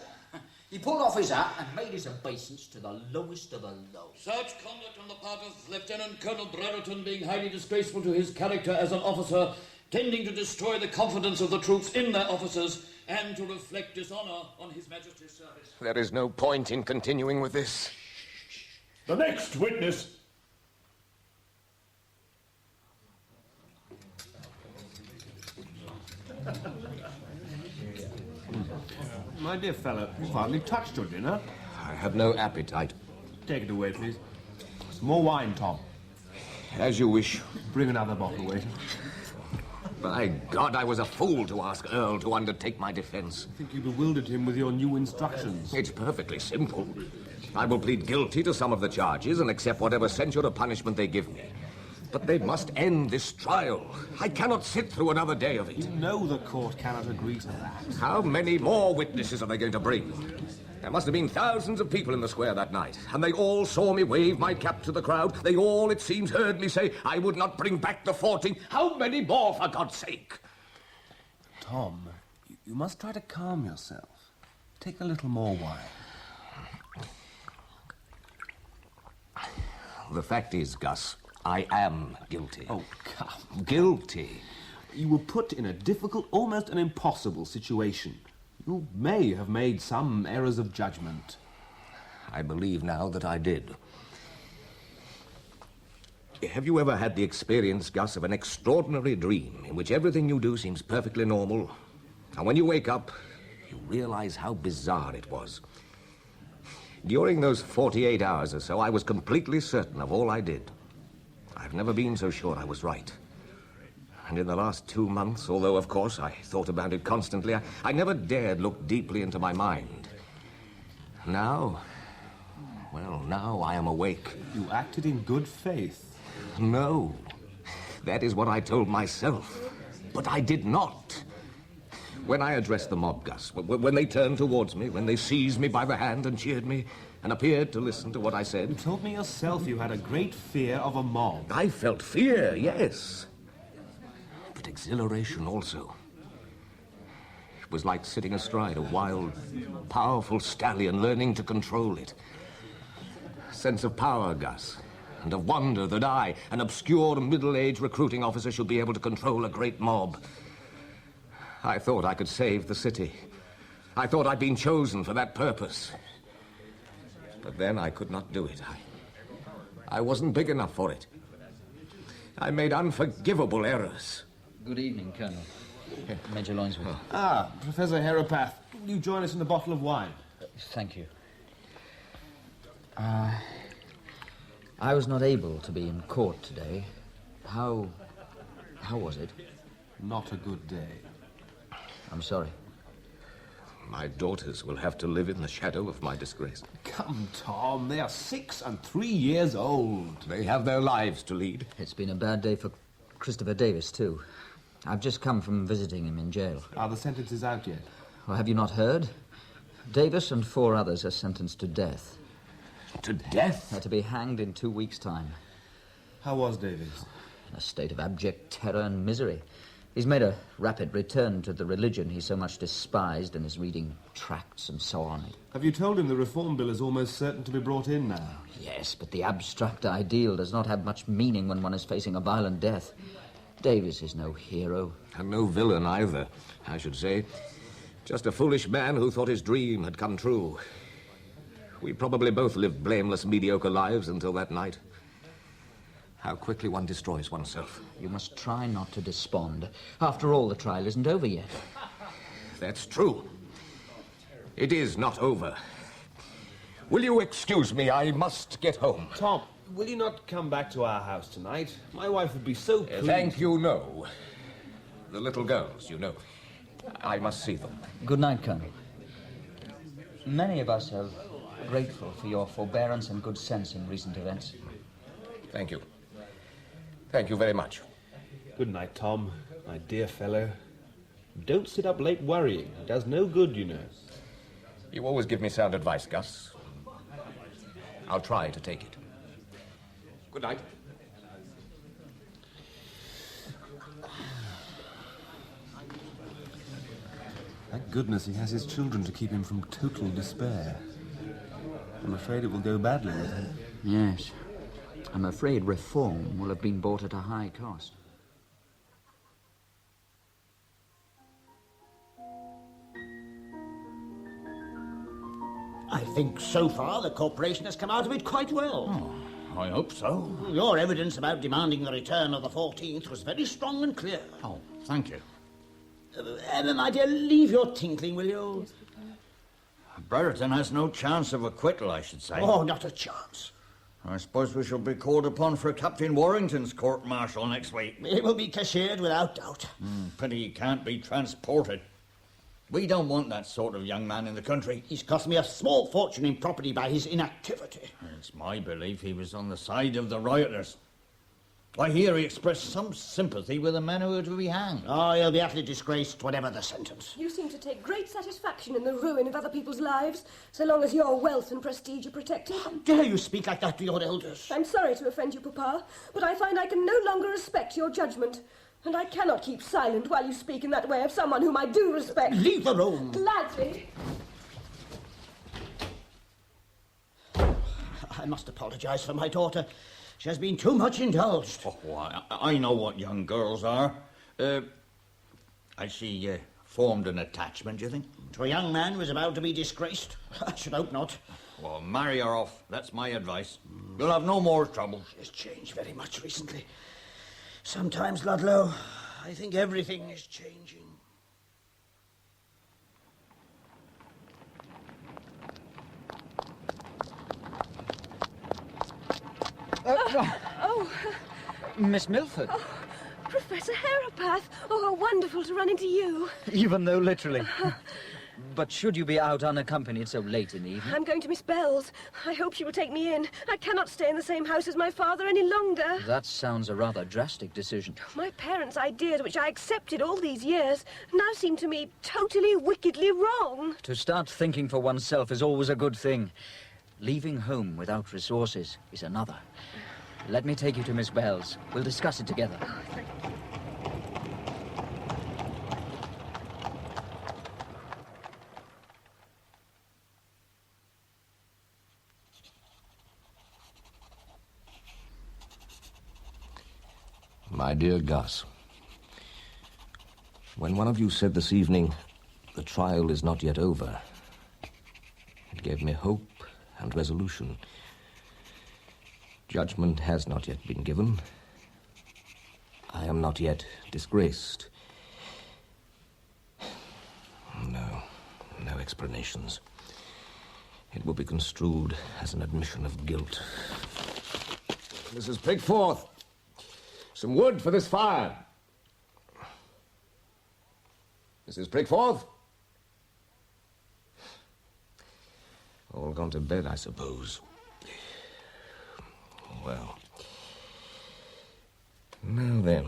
He pulled off his hat and made his obeisance to the lowest of the low. Such conduct on the part of Lieutenant Colonel Brereton being highly disgraceful to his character as an officer, tending to destroy the confidence of the troops in their officers, and to reflect dishonour on His Majesty's service. There is no point in continuing with this. The next witness. My dear fellow, you've hardly touched your dinner. I have no appetite. Take it away, please. Some more wine, Tom. As you wish. Bring another bottle, waiter. By God, I was a fool to ask Earl to undertake my defence. I think you bewildered him with your new instructions. It's perfectly simple. I will plead guilty to some of the charges and accept whatever censure or punishment they give me. But they must end this trial. I cannot sit through another day of it. You know the court cannot agree to that. How many more witnesses are they going to bring? There must have been thousands of people in the square that night, and they all saw me wave my cap to the crowd. They all, it seems, heard me say I would not bring back the 14th. How many more, for God's sake? Tom, you must try to calm yourself. Take a little more wine. The fact is, Gus, I am guilty. Oh, come. Guilty. You were put in a difficult, almost an impossible situation. You may have made some errors of judgment. I believe now that I did. Have you ever had the experience, Gus, of an extraordinary dream in which everything you do seems perfectly normal? And when you wake up, you realize how bizarre it was. During those 48 hours or so, I was completely certain of all I did. I've never been so sure I was right. And in the last 2 months, although, of course, I thought about it constantly, I never dared look deeply into my mind. Now, well, now I am awake. You acted in good faith. No. That is what I told myself. But I did not. When I addressed the mob, Gus, when they turned towards me, when they seized me by the hand and cheered me, and appeared to listen to what I said. You told me yourself you had a great fear of a mob. I felt fear, yes. But exhilaration also. It was like sitting astride a wild, powerful stallion, learning to control it. A sense of power, Gus, and of wonder that I, an obscure middle-aged recruiting officer, should be able to control a great mob. I thought I could save the city. I thought I'd been chosen for that purpose. But then I could not do it. I wasn't big enough for it. I made unforgivable errors. Good evening, Colonel. Major Loinsworth. Ah, Professor Herapath. Will you join us in a bottle of wine? Thank you. I was not able to be in court today. How was it? Not a good day. I'm sorry. My daughters will have to live in the shadow of my disgrace. Come, Tom, they are 6 and 3 years old. They have their lives to lead. It's been a bad day for Christopher Davis, too. I've just come from visiting him in jail. Are the sentences out yet? Well, have you not heard? Davis and 4 others are sentenced to death. To death? They're to be hanged in 2 weeks' time. How was Davis? In a state of abject terror and misery. He's made a rapid return to the religion he so much despised and is reading tracts and so on. Have you told him the Reform Bill is almost certain to be brought in now? Yes, but the abstract ideal does not have much meaning when one is facing a violent death. Davis is no hero. And no villain either, I should say. Just a foolish man who thought his dream had come true. We probably both lived blameless, mediocre lives until that night. How quickly one destroys oneself. You must try not to despond. After all, the trial isn't over yet. That's true. It is not over. Will you excuse me? I must get home. Tom, will you not come back to our house tonight? My wife would be so pleased. Thank you, no. The little girls, you know. I must see them. Good night, Colonel. Many of us are grateful for your forbearance and good sense in recent events. Thank you. Thank you very much. Good night, Tom, my dear fellow. Don't sit up late worrying. It does no good, you know. You always give me sound advice, Gus. I'll try to take it. Good night. Thank goodness he has his children to keep him from total despair. I'm afraid it will go badly with him. Yes. I'm afraid reform will have been bought at a high cost. I think so far the corporation has come out of it quite well. Oh, I hope so. Your evidence about demanding the return of the 14th was very strong and clear. Oh, thank you. Emma, my dear, leave your tinkling, will you? Yes, Brereton has no chance of acquittal, I should say. Oh, not a chance. I suppose we shall be called upon for Captain Warrington's court-martial next week. It will be cashiered without doubt. Pity he can't be transported. We don't want that sort of young man in the country. He's cost me a small fortune in property by his inactivity. It's my belief he was on the side of the rioters. I hear he expressed some sympathy with the men who were to be hanged. Oh, he'll be utterly disgraced, whatever the sentence. You seem to take great satisfaction in the ruin of other people's lives, so long as your wealth and prestige are protected. How dare you speak like that to your elders? I'm sorry to offend you, Papa, but I find I can no longer respect your judgment. And I cannot keep silent while you speak in that way of someone whom I do respect. Leave the room. Gladly. I must apologize for my daughter. She has been too much indulged. Oh, I know what young girls are. Has she formed an attachment, do you think? To a young man who is about to be disgraced? I should hope not. Well, marry her off. That's my advice. You'll have no more trouble. She has changed very much recently. Sometimes, Ludlow, I think everything is changing. Miss Milford. Oh, Professor Herapath. Oh, how wonderful to run into you. Even though literally. But should you be out unaccompanied so late in the evening? I'm going to Miss Bell's. I hope she will take me in. I cannot stay in the same house as my father any longer. That sounds a rather drastic decision. My parents' ideas, which I accepted all these years, now seem to me totally, wickedly wrong. To start thinking for oneself is always a good thing. Leaving home without resources is another. Let me take you to Miss Bell's. We'll discuss it together. My dear Gus, when one of you said this evening, the trial is not yet over, it gave me hope and resolution. Judgment has not yet been given. I am not yet disgraced. No explanations. It will be construed as an admission of guilt. Mrs. Pigforth, some wood for this fire. Mrs. Pigforth? All gone to bed, I suppose. Well, now then.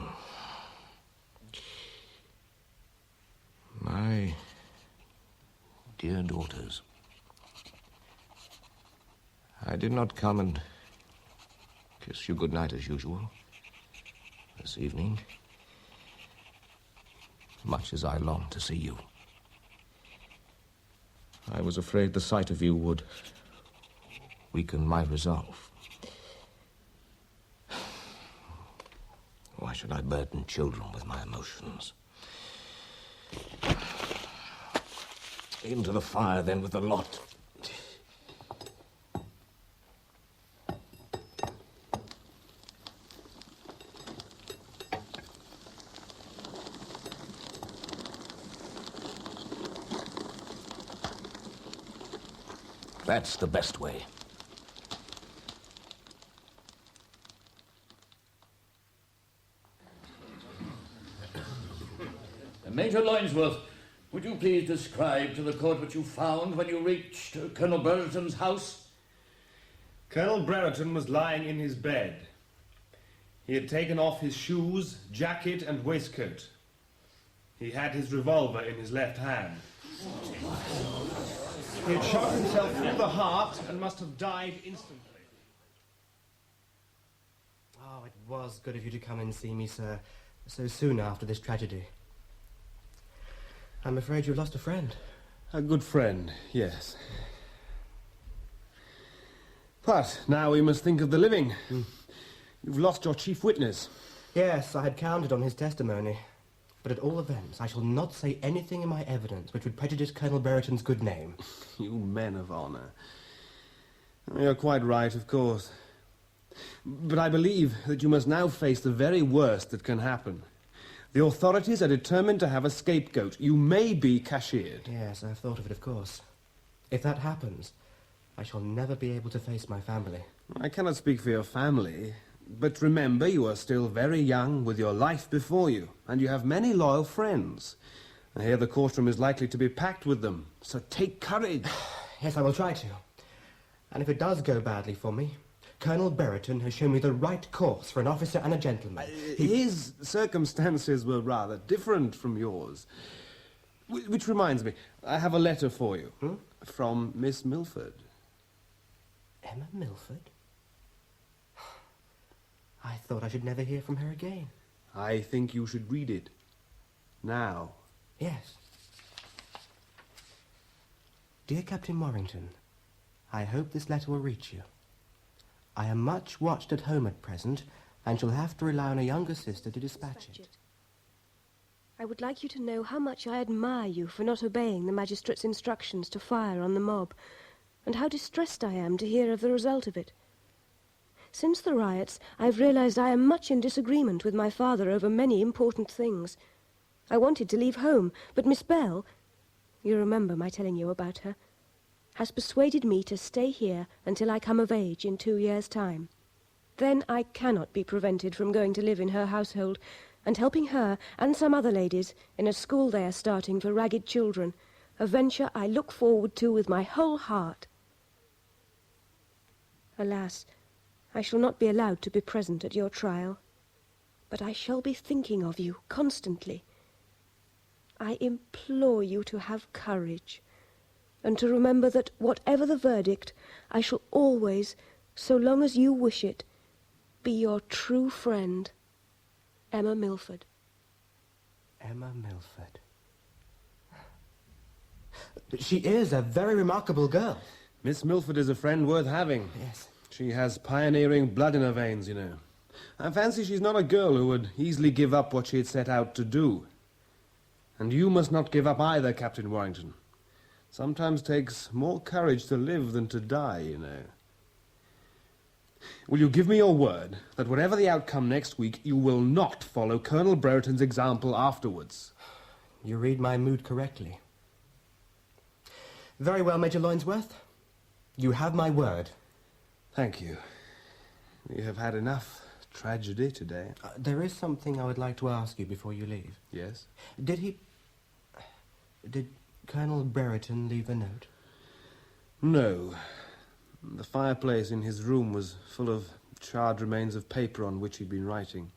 My dear daughters, I did not come and kiss you good night as usual this evening, much as I longed to see you. I was afraid the sight of you would weaken my resolve. Why should I burden children with my emotions? Into the fire, then, with the lot. That's the best way. Major Linesworth, would you please describe to the court what you found when you reached Colonel Brereton's house? Colonel Brereton was lying in his bed. He had taken off his shoes, jacket, and waistcoat. He had his revolver in his left hand. He had shot himself through the heart and must have died instantly. Oh, it was good of you to come and see me, sir, so soon after this tragedy. I'm afraid you lost a friend. A good friend, yes. But now we must think of the living. You've lost your chief witness. Yes, I had counted on his testimony. But at all events, I shall not say anything in my evidence which would prejudice Colonel Brereton's good name. You men of honour. You're quite right, of course. But I believe that you must now face the very worst that can happen. The authorities are determined to have a scapegoat. You may be cashiered. Yes, I've thought of it, of course. If that happens, I shall never be able to face my family. I cannot speak for your family, but remember you are still very young with your life before you, and you have many loyal friends. I hear the courtroom is likely to be packed with them, so take courage. Yes, I will try to. And if it does go badly for me, Colonel Brereton has shown me the right course for an officer and a gentleman. His circumstances were rather different from yours. Which reminds me, I have a letter for you. From Miss Milford. Emma Milford? I thought I should never hear from her again. I think you should read it. Now. Yes. Dear Captain Morrington, I hope this letter will reach you. I am much watched at home at present, and shall have to rely on a younger sister to dispatch it. I would like you to know how much I admire you for not obeying the magistrate's instructions to fire on the mob, and how distressed I am to hear of the result of it. Since the riots, I've realized I am much in disagreement with my father over many important things. I wanted to leave home, but Miss Bell, you remember my telling you about her, has persuaded me to stay here until I come of age in 2 years' time. Then I cannot be prevented from going to live in her household and helping her and some other ladies in a school they are starting for ragged children, a venture I look forward to with my whole heart. Alas, I shall not be allowed to be present at your trial, but I shall be thinking of you constantly. I implore you to have courage. and to remember that whatever the verdict, I shall always, so long as you wish it, be your true friend, Emma Milford. Emma Milford. She is a very remarkable girl. Miss Milford is a friend worth having. Yes. She has pioneering blood in her veins, you know. I fancy she's not a girl who would easily give up what she had set out to do. And you must not give up either, Captain Warrington. Sometimes takes more courage to live than to die, you know. Will you give me your word that whatever the outcome next week, you will not follow Colonel Brereton's example afterwards? You read my mood correctly. Very well, Major Loinsworth. You have my word. Thank you. We have had enough tragedy today. There is something I would like to ask you before you leave. Yes? Did Colonel Brereton leave a note? No. The fireplace in his room was full of charred remains of paper on which he'd been writing.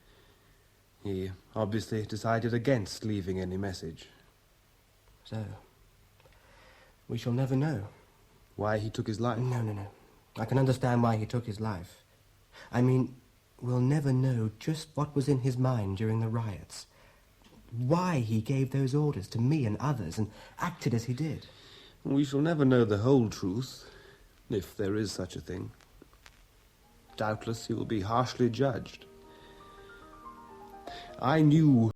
He obviously decided against leaving any message. So, we shall never know. Why he took his life? No. I can understand why he took his life. I mean, we'll never know just what was in his mind during the riots. Why he gave those orders to me and others and acted as he did. We shall never know the whole truth, if there is such a thing. Doubtless he will be harshly judged. I knew